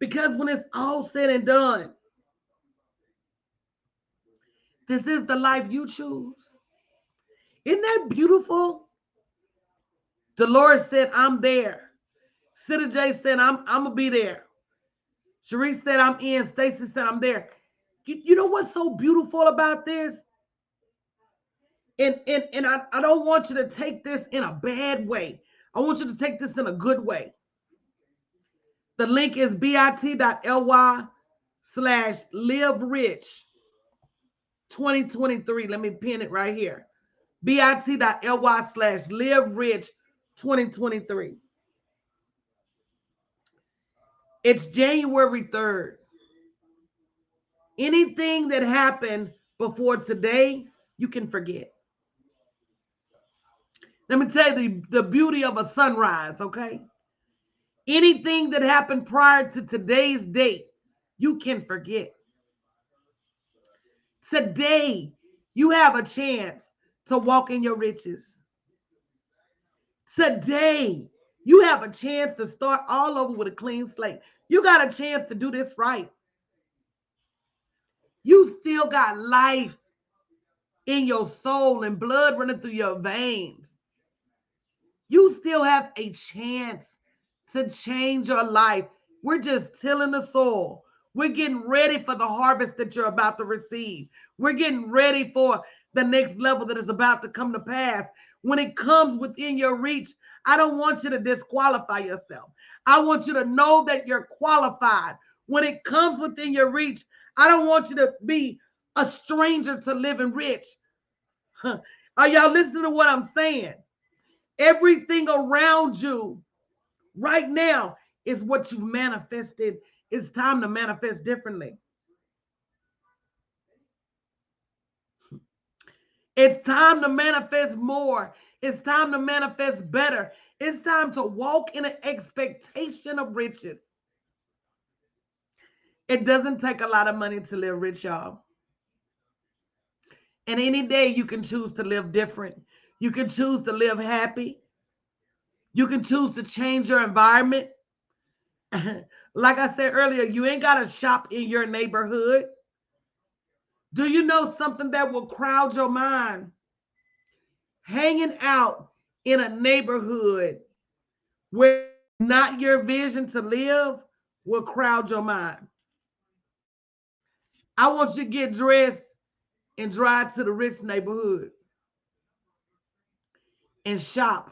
Because when it's all said and done, this is the life you choose. Isn't that beautiful? Dolores said, I'm there. Sita J said, I'm going to be there. Sharice said, I'm in. Stacy said, I'm there. You know what's so beautiful about this? And I don't want you to take this in a bad way. I want you to take this in a good way. The link is bit.ly/live rich 2023. Let me pin it right here. bit.ly/live rich 2023. It's January 3rd. Anything that happened before today, you can forget. Let me tell you the beauty of a sunrise, okay? Anything that happened prior to today's date, you can forget. Today, you have a chance to walk in your riches. Today, you have a chance to start all over with a clean slate. You got a chance to do this right. You still got life in your soul and blood running through your veins. You still have a chance to change your life. We're just tilling the soil. We're getting ready for the harvest that you're about to receive. We're getting ready for the next level that is about to come to pass. When it comes within your reach, I don't want you to disqualify yourself. I want you to know that you're qualified. When it comes within your reach, I don't want you to be a stranger to living rich. Are y'all listening to what I'm saying? Everything around you right now is what you manifested. It's time to manifest differently. It's time to manifest more. It's time to manifest better. It's time to walk in an expectation of riches. It doesn't take a lot of money to live rich, y'all. And any day you can choose to live different. You can choose to live happy. You can choose to change your environment. Like I said earlier, you ain't got to shop in your neighborhood. Do you know something that will crowd your mind? Hanging out in a neighborhood where not your vision to live will crowd your mind. I want you to get dressed and drive to the rich neighborhood and shop.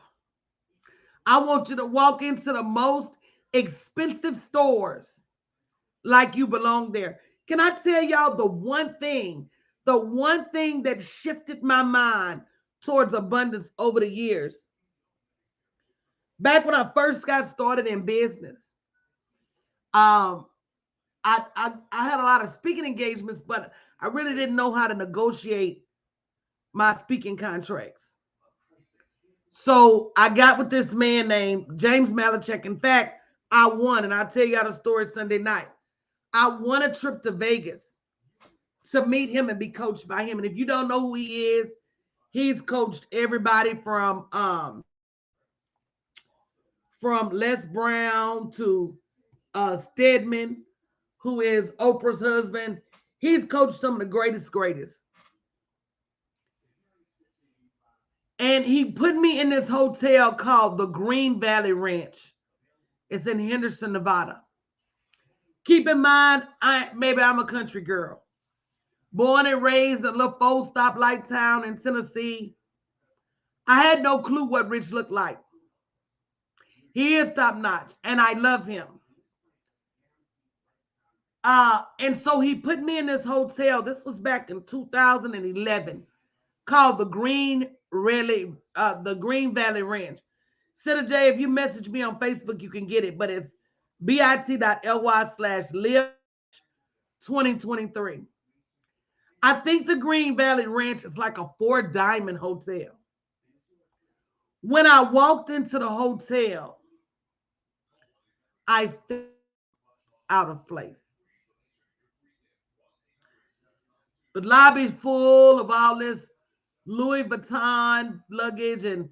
I want you to walk into the most expensive stores like you belong there. Can I tell y'all the one thing that shifted my mind towards abundance over the years? Back when I first got started in business, I had a lot of speaking engagements, but I really didn't know how to negotiate my speaking contracts. So I got with this man named James Malachek. In fact, I won, and I'll tell y'all the story Sunday night. I won a trip to Vegas to meet him and be coached by him. And if you don't know who he is, he's coached everybody from Les Brown to Stedman, who is Oprah's husband. He's coached some of the greatest. And he put me in this hotel called the Green Valley Ranch. It's in Henderson, Nevada. Keep in mind, I'm a country girl. Born and raised in a little 4-stoplight town in Tennessee. I had no clue what rich looked like. He is top notch, and I love him. And so he put me in this hotel. This was back in 2011, called the Green Valley Ranch. Sita J, if you message me on Facebook, you can get it, but it's bit.ly/live 2023. I think the Green Valley Ranch is like a 4-diamond hotel. When I walked into the hotel, I felt out of place. The lobby's full of all this Louis Vuitton luggage. And,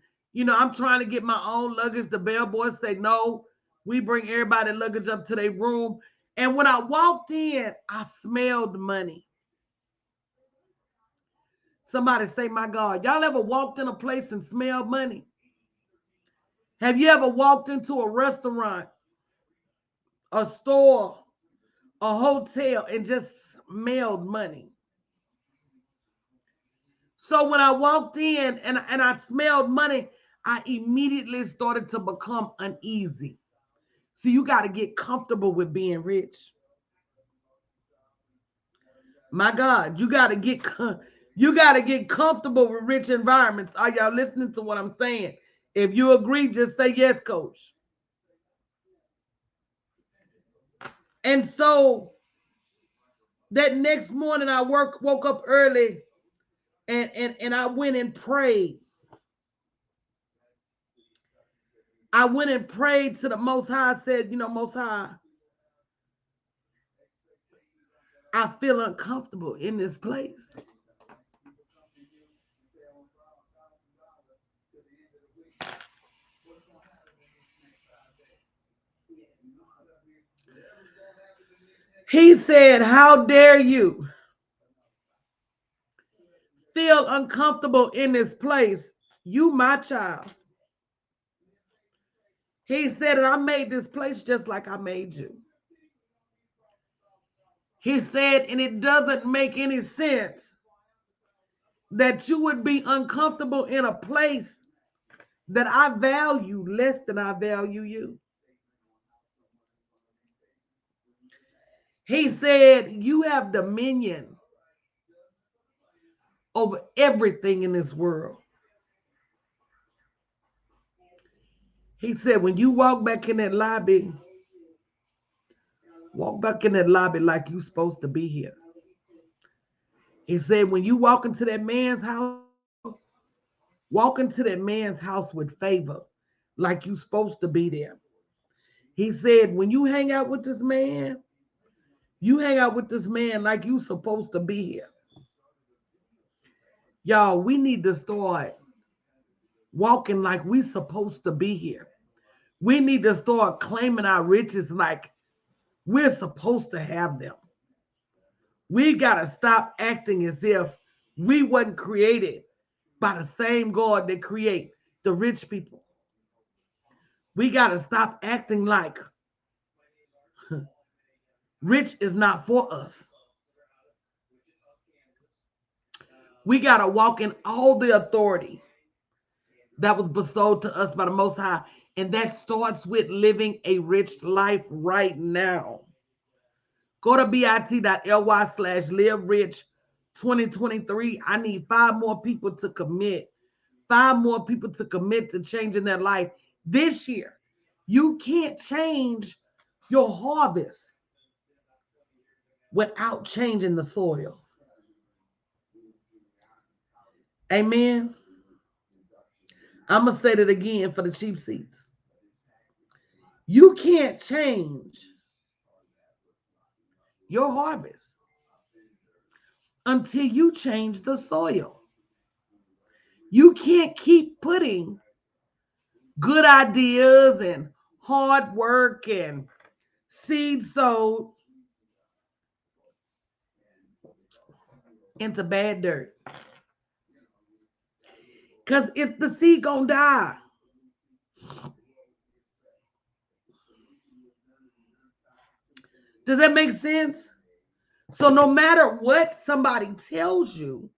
I'm trying to get my own luggage. The bellboys say, no, we bring everybody luggage up to their room. And when I walked in, I smelled money. Somebody say, my God, y'all ever walked in a place and smelled money? Have you ever walked into a restaurant, a store, a hotel, and just smelled money? So when I walked in and I smelled money, I immediately started to become uneasy. So you got to get comfortable with being rich. My God, you got to get comfortable with rich environments. Are y'all listening to what I'm saying? If you agree, just say yes, coach. And so that next morning I woke up early and I went and prayed. I went and prayed to the Most High. I said, Most High, I feel uncomfortable in this place. He said, how dare you feel uncomfortable in this place? You, my child. He said that I made this place just like I made you. He said, and it doesn't make any sense that you would be uncomfortable in a place that I value less than I value you. He said, you have dominion over everything in this world. He said, when you walk back in that lobby, walk back in that lobby like you're supposed to be here. He said, when you walk into that man's house, walk into that man's house with favor like you're supposed to be there. He said, when you hang out with this man, you hang out with this man like you're supposed to be here. Y'all, we need to start walking like we're supposed to be here. We need to start claiming our riches like we're supposed to have them. We got to stop acting as if we wasn't created by the same God that create the rich people. We got to stop acting like rich is not for us. We got to walk in all the authority that was bestowed to us by the Most High. And that starts with living a rich life right now. Go to bit.ly/live rich 2023. I need 5 more people to commit. 5 more people to commit to changing their life this year. You can't change your harvest without changing the soil. Amen. I'm going to say that again for the cheap seats. You can't change your harvest until you change the soil. You can't keep putting good ideas and hard work and seed sowed into bad dirt. Because it's the seed gonna die. Does that make sense? So no matter what somebody tells you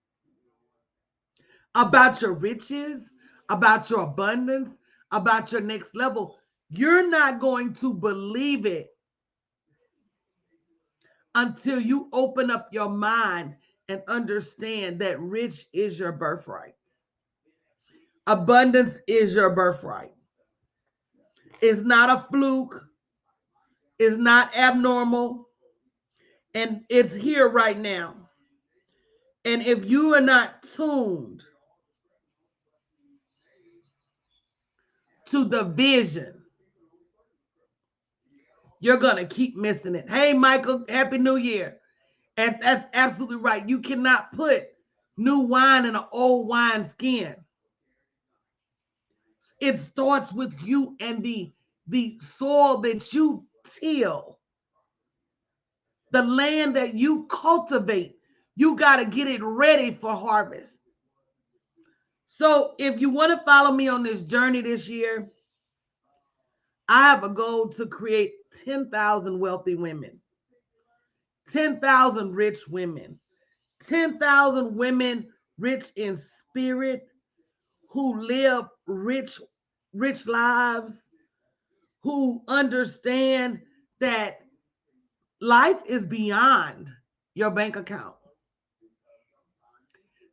about your riches, about your abundance, about your next level, you're not going to believe it until you open up your mind and understand that rich is your birthright. Abundance is your birthright. It's not a fluke. It's not abnormal. And it's here right now. And if you are not tuned to the vision, you're going to keep missing it. Hey, Michael, Happy New Year. And that's absolutely right. You cannot put new wine in an old wine skin. It starts with you and the soil that you till, the land that you cultivate. You got to get it ready for harvest. So if you want to follow me on this journey this year, I have a goal to create 10,000 wealthy women, 10,000 rich women, 10,000 women rich in spirit, who live rich lives, who understand that life is beyond your bank account.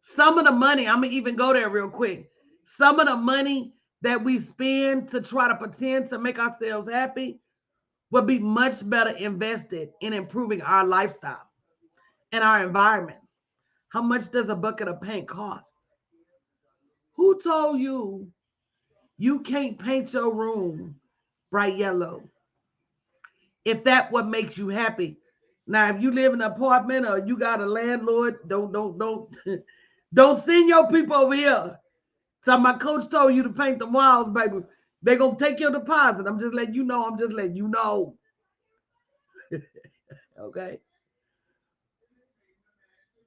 Some of the money, I'm going to even go there real quick. Some of the money that we spend to try to pretend to make ourselves happy would be much better invested in improving our lifestyle and our environment. How much does a bucket of paint cost? Who told you you can't paint your room bright yellow if that what makes you happy? Now, if you live in an apartment or you got a landlord, don't send your people over here. So my coach told you to paint the walls, baby. They're gonna take your deposit. I'm just letting you know. I'm just letting you know. Okay.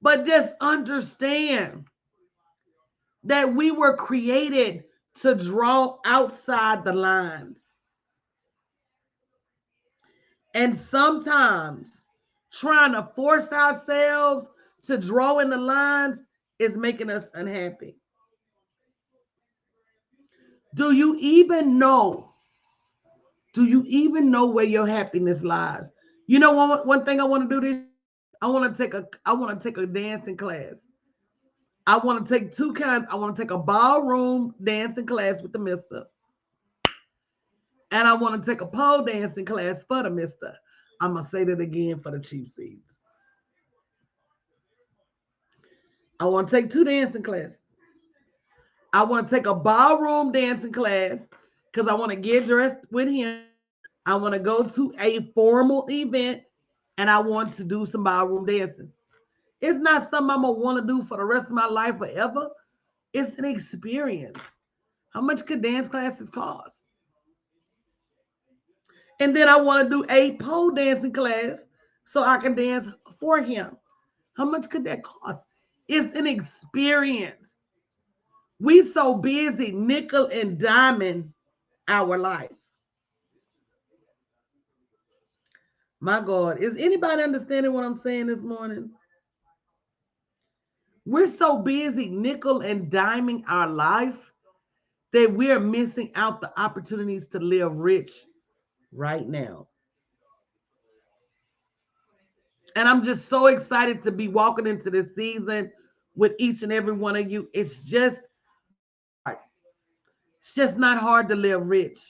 But just understand that we were created to draw outside the lines. And sometimes trying to force ourselves to draw in the lines is making us unhappy. Do you even know? Do you even know where your happiness lies? You know one thing I want to do this. I want to take a dancing class. I want to take two kinds. I want to take a ballroom dancing class with the mister. And I want to take a pole dancing class for the mister. I'm going to say that again for the cheap seats. I want to take two dancing classes. I want to take a ballroom dancing class because I want to get dressed with him. I want to go to a formal event and I want to do some ballroom dancing. It's not something I'm going to want to do for the rest of my life forever. It's an experience. How much could dance classes cost? And then I want to do a pole dancing class so I can dance for him. How much could that cost? It's an experience. We so busy nickel and diming our life. My God, is anybody understanding what I'm saying this morning? We're so busy nickel and diming our life that we're missing out the opportunities to live rich right now. And I'm just so excited to be walking into this season with each and every one of you. It's just hard. It's just not hard to live rich.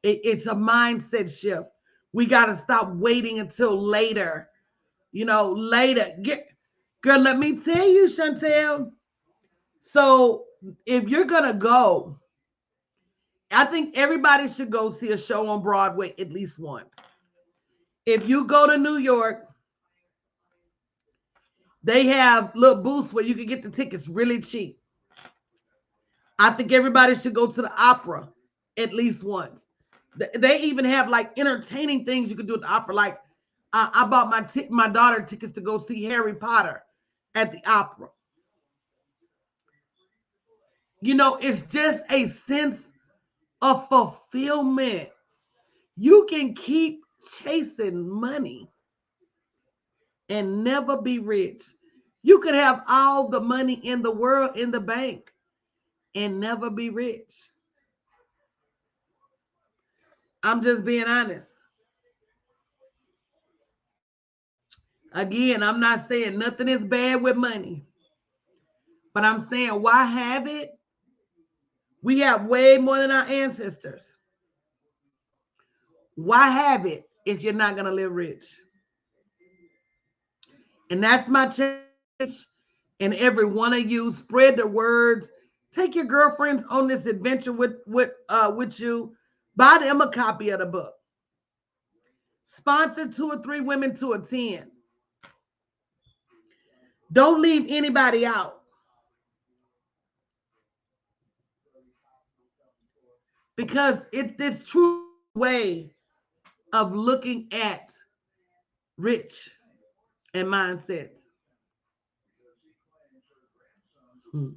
It's a mindset shift. We got to stop waiting until later. Later. Girl, let me tell you, Chantel. So if you're going to go, I think everybody should go see a show on Broadway at least once. If you go to New York, they have little booths where you can get the tickets really cheap. I think everybody should go to the opera at least once. They even have like entertaining things you can do at the opera. Like I bought my daughter tickets to go see Harry Potter at the opera. It's just a sense of fulfillment. You can keep chasing money and never be rich. You could have all the money in the world in the bank and never be rich. I'm just being honest. Again, I'm not saying nothing is bad with money, but I'm saying why have it? We have way more than our ancestors. Why have it if you're not going to live rich? And that's my challenge. And every one of you, spread the words. Take your girlfriends on this adventure with you. Buy them a copy of the book. Sponsor 2 or 3 women to attend. Don't leave anybody out because it's this true way of looking at rich and mindsets. Hmm.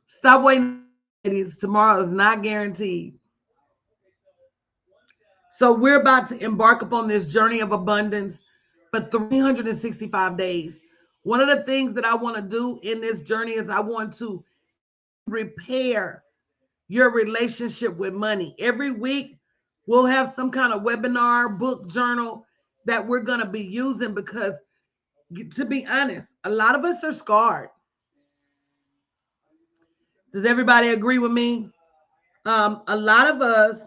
Stop waiting, ladies. Tomorrow is not guaranteed. So we're about to embark upon this journey of abundance for 365 days. One of the things that I want to do in this journey is I want to repair your relationship with money. Every week, we'll have some kind of webinar, book, journal that we're going to be using because, to be honest, a lot of us are scarred. Does everybody agree with me? A lot of us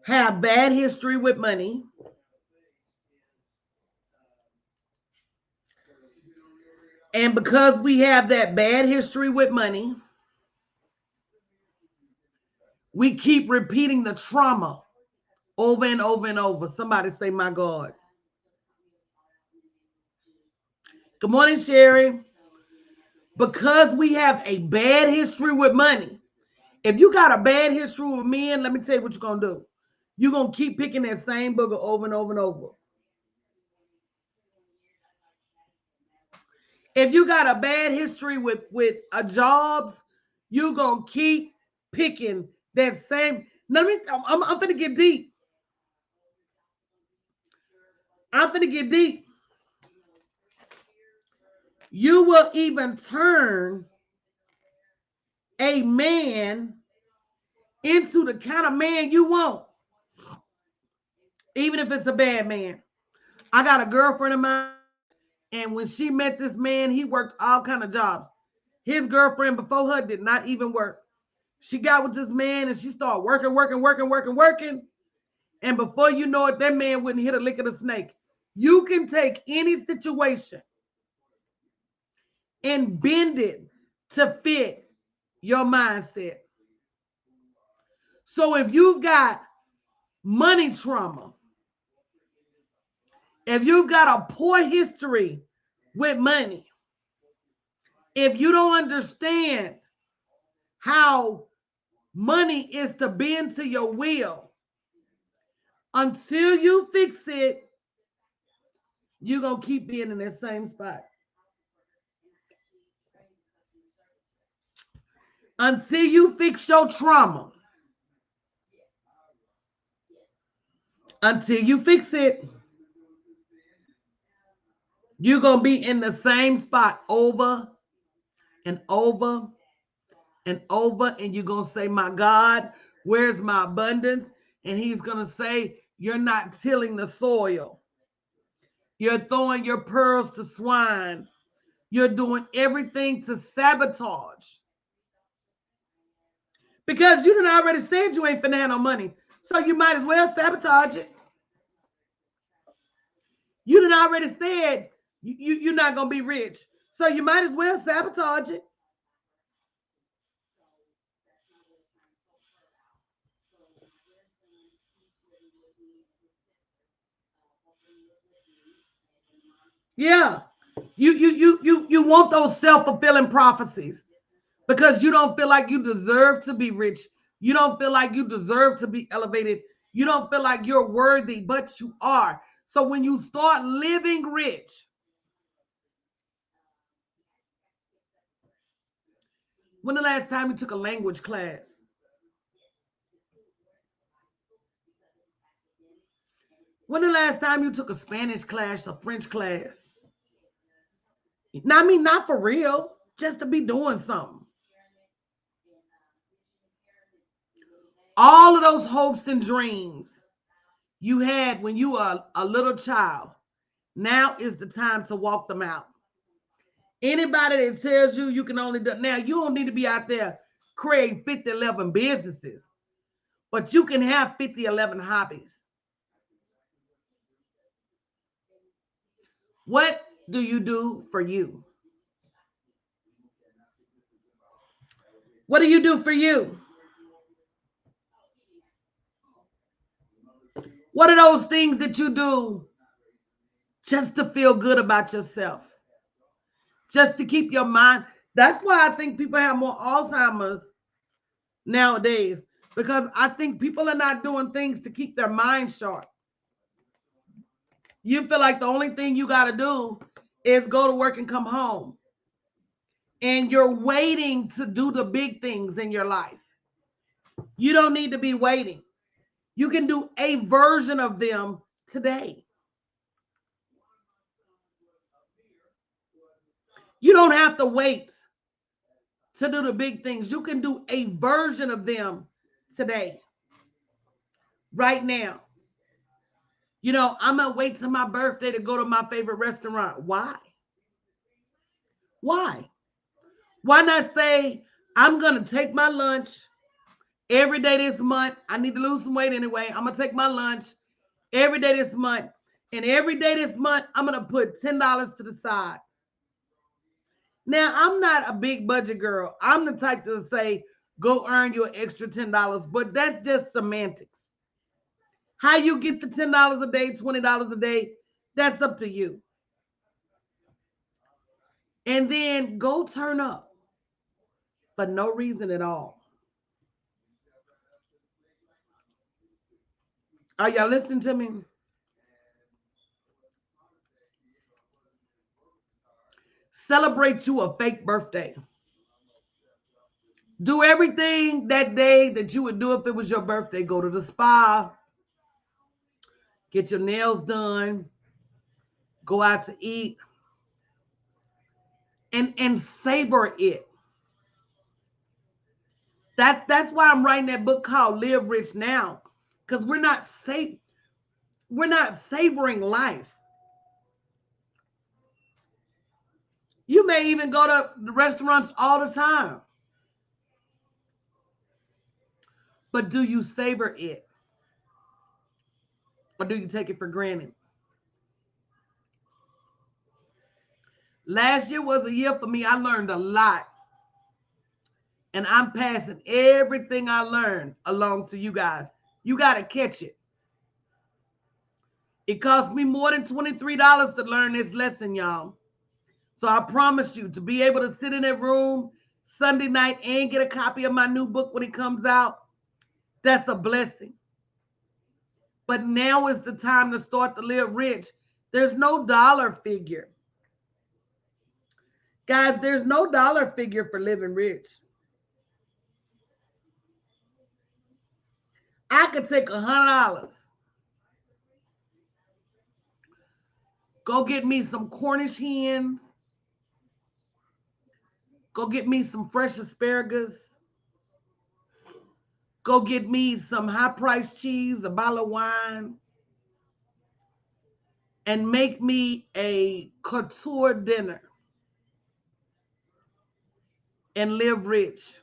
have bad history with money. And because we have that bad history with money, we keep repeating the trauma over and over and over. Somebody say, my God. Good morning, Sherry. Because we have a bad history with money. If you got a bad history with men, let me tell you what you're going to do. You're going to keep picking that same booger over and over and over. If you got a bad history with a jobs, you're going to keep picking that same. Let me, I'm going to get deep. I'm going to get deep. You will even turn a man into the kind of man you want, even if it's a bad man. I got a girlfriend of mine, and when she met this man, he worked all kind of jobs. His girlfriend before her did not even work. She got with this man and she started working. And before you know it, that man wouldn't hit a lick of the snake. You can take any situation and bend it to fit your mindset. So if you've got money trauma, if you've got a poor history with money, if you don't understand how money is to bend to your will, until you fix it, you're going to keep being in that same spot. Until you fix your trauma, until you fix it, you're going to be in the same spot over and over and over. And you're going to say, my God, where's my abundance? And he's going to say, you're not tilling the soil. You're throwing your pearls to swine. You're doing everything to sabotage. Because you done already said you ain't finna have no money. So you might as well sabotage it. You done already said you're not going to be rich. So you might as well sabotage it. Yeah. You want those self-fulfilling prophecies because you don't feel like you deserve to be rich. You don't feel like you deserve to be elevated. You don't feel like you're worthy, but you are. So when you start living rich, when the last time you took a language class? When the last time you took a Spanish class, a French class? Now, I mean, not for real, just to be doing something. All of those hopes and dreams you had when you were a little child, now is the time to walk them out. Anybody that tells you you can only do now, you don't need to be out there creating 50, 11 businesses, but you can have 50, 11 hobbies. What do you do for you? What do you do for you? What are those things that you do just to feel good about yourself? Just to keep your mind. That's why I think people have more Alzheimer's nowadays, because I think people are not doing things to keep their mind sharp. You feel like the only thing you got to do is go to work and come home. And you're waiting to do the big things in your life. You don't need to be waiting. You can do a version of them today. You don't have to wait to do the big things. You can do a version of them today, right now. I'm going to wait till my birthday to go to my favorite restaurant. Why? Why? Why not say, I'm going to take my lunch every day this month? I need to lose some weight anyway. I'm going to take my lunch every day this month. And every day this month, I'm going to put $10 to the side. Now, I'm not a big budget girl. I'm the type to say, go earn your extra $10, but that's just semantics. How you get the $10 a day, $20 a day, that's up to you. And then go turn up for no reason at all. Are y'all listening to me? Celebrate you a fake birthday. Do everything that day that you would do if it was your birthday. Go to the spa, get your nails done, go out to eat, and savor it. That's why I'm writing that book called Live Rich Now, because we're not savoring life. You may even go to the restaurants all the time, but do you savor it, or do you take it for granted? Last year was a year for me. I learned a lot, and I'm passing everything I learned along to you guys. You got to catch it. It cost me more than $23 to learn this lesson, y'all. So I promise you, to be able to sit in that room Sunday night and get a copy of my new book when it comes out, that's a blessing. But now is the time to start to live rich. There's no dollar figure. Guys, there's no dollar figure for living rich. I could take $100, go get me some Cornish hens, go get me some fresh asparagus, go get me some high-priced cheese, a bottle of wine, and make me a couture dinner and live rich.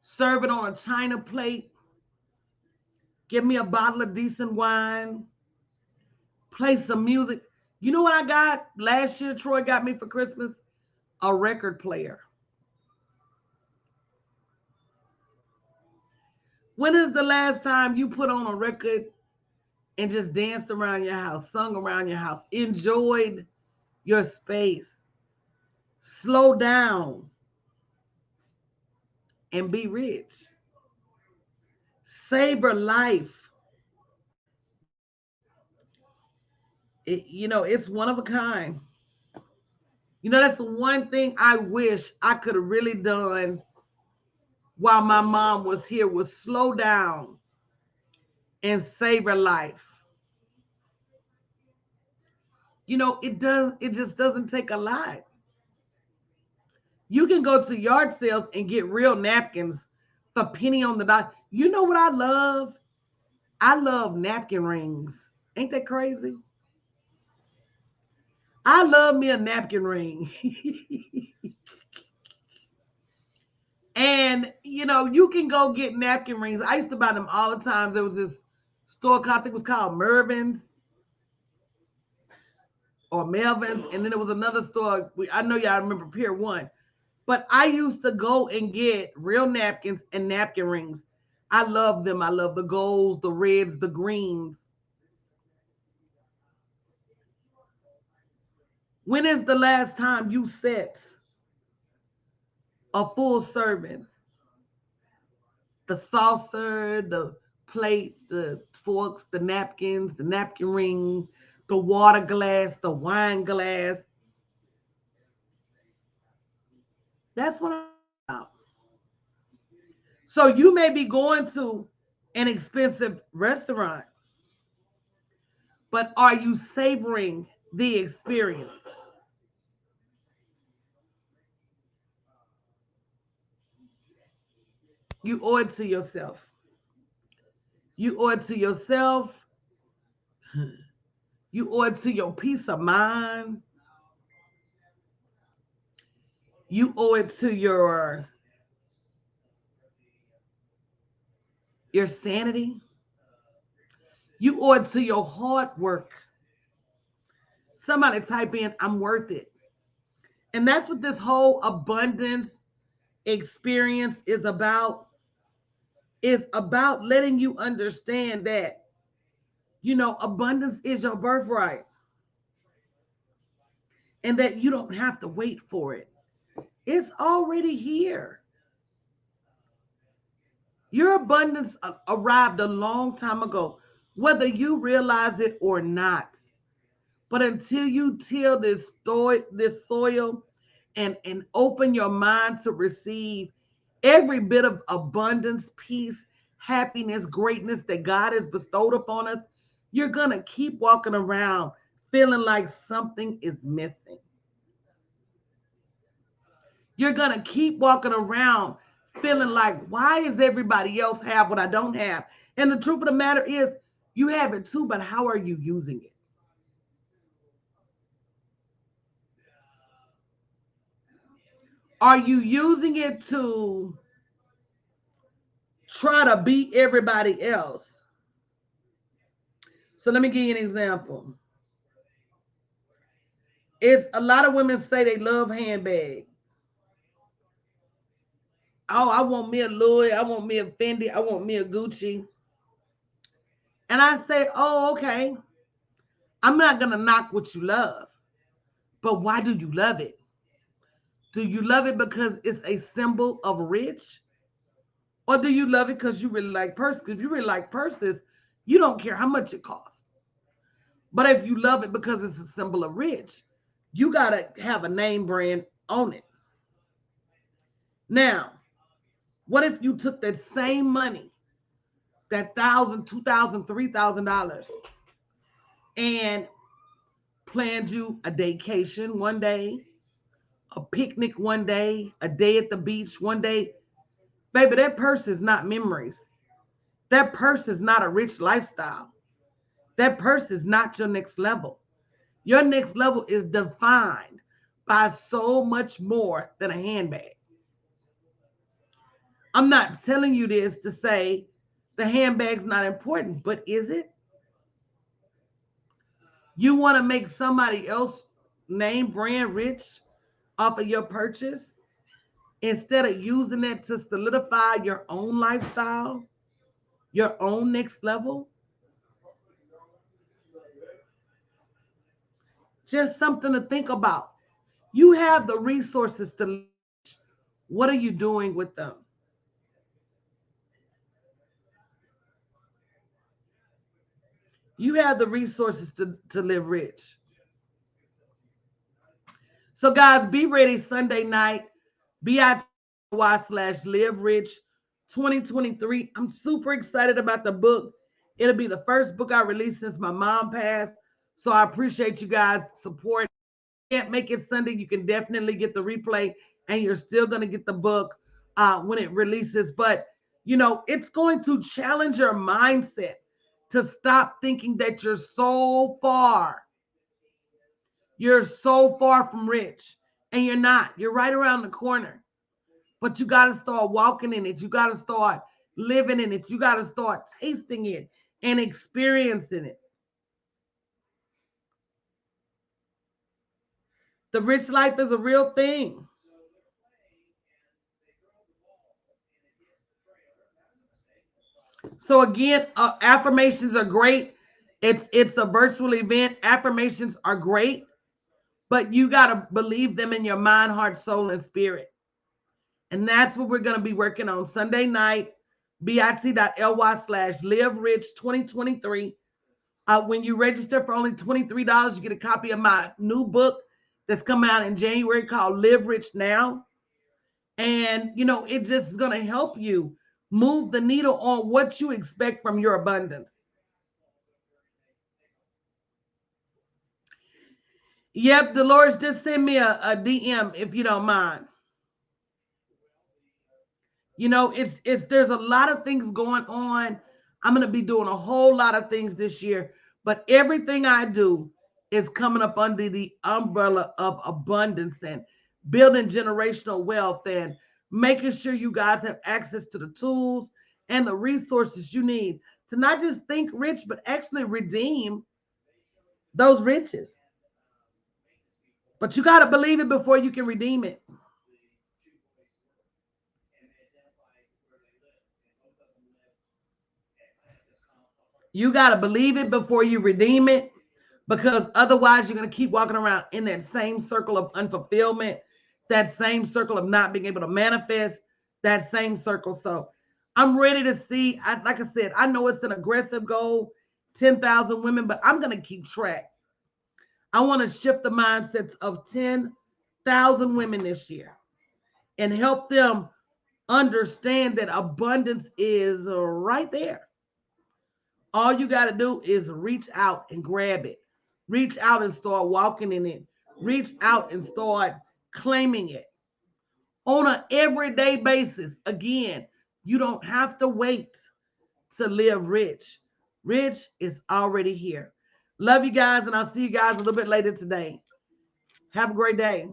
Serve it on a china plate. Give me a bottle of decent wine. Play some music. You know what I got last year? Troy got me for Christmas? A record player. When is the last time you put on a record and just danced around your house, sung around your house, enjoyed your space? Slow down and be rich. Savor life. It's one of a kind. That's the one thing I wish I could have really done while my mom was here, was slow down and savor life. It just doesn't take a lot. You can go to yard sales and get real napkins for a penny on the dollar. You know what I love? I love napkin rings. Ain't that crazy? I love me a napkin ring. And you can go get napkin rings. I used to buy them all the time. There was this store, I think it was called Mervin's or Melvin's, and then there was another store. I know y'all remember Pier 1. But I used to go and get real napkins and napkin rings. I love them. I love the golds, the reds, the greens. When is the last time you set a full serving? The saucer, the plate, the forks, the napkins, the napkin ring, the water glass, the wine glass. That's what I'm about. So you may be going to an expensive restaurant, but are you savoring the experience? You owe it to yourself. You owe it to yourself. You owe it to your peace of mind. You owe it to your sanity. You owe it to your hard work. Somebody type in, I'm worth it. And that's what this whole abundance experience is about. It's about letting you understand that, abundance is your birthright and that you don't have to wait for it. It's already here. Your abundance arrived a long time ago, whether you realize it or not. But until you till this soil and open your mind to receive every bit of abundance, peace, happiness, greatness that God has bestowed upon us, you're going to keep walking around feeling like something is missing. You're going to keep walking around feeling like, why is everybody else have what I don't have? And the truth of the matter is, you have it too, but how are you using it? Are you using it to try to beat everybody else? So let me give you an example. It's a lot of women say they love handbags. Oh, I want me a Louis, I want me a Fendi, I want me a Gucci. And I say, oh, okay. I'm not going to knock what you love. But why do you love it? Do you love it because it's a symbol of rich? Or do you love it because you really like purses? If you really like purses, you don't care how much it costs. But if you love it because it's a symbol of rich, you got to have a name brand on it. Now, what if you took that same money, that $1,000, $2,000, $3,000, and planned you a vacation one day, a picnic one day, a day at the beach one day? Baby, that purse is not memories. That purse is not a rich lifestyle. That purse is not your next level. Your next level is defined by so much more than a handbag. I'm not telling you this to say the handbag's not important, but is it? You want to make somebody else name brand rich off of your purchase instead of using it to solidify your own lifestyle, your own next level? Just something to think about. You have the resources to leverage. What are you doing with them? You have the resources to live rich. So, guys, be ready Sunday night, bit.ly/live rich 2023. I'm super excited about the book. It'll be the first book I released since my mom passed. So I appreciate you guys' support. Can't make it Sunday, you can definitely get the replay, and you're still going to get the book when it releases. But it's going to challenge your mindset to stop thinking that you're so far from rich, and you're not. You're right around the corner, but you got to start walking in it. You got to start living in it. You got to start tasting it and experiencing it. The rich life is a real thing. So again, affirmations are great. It's a virtual event. Affirmations are great. but you got to believe them in your mind, heart, soul, and spirit. And that's what we're going to be working on Sunday night, bit.ly/live rich 2023. When you register for only $23, you get a copy of my new book that's coming out in January called Live Rich Now. And, it just is going to help you move the needle on what you expect from your abundance. Yep, Dolores, just send me a DM if you don't mind. There's a lot of things going on. I'm going to be doing a whole lot of things this year, but everything I do is coming up under the umbrella of abundance and building generational wealth and making sure you guys have access to the tools and the resources you need to not just think rich, but actually redeem those riches. But you got to believe it before you can redeem it. You got to believe it before you redeem it, because otherwise you're going to keep walking around in that same circle of unfulfillment, that same circle of not being able to manifest, that same circle. So I'm ready to see. Like I said, I know it's an aggressive goal, 10,000 women, but I'm going to keep track. I want to shift the mindsets of 10,000 women this year and help them understand that abundance is right there. All you got to do is reach out and grab it. Reach out and start walking in it. Reach out and start claiming it on an everyday basis. Again, you don't have to wait to live rich. Rich is already here. Love you guys, and I'll see you guys a little bit later today. Have a great day.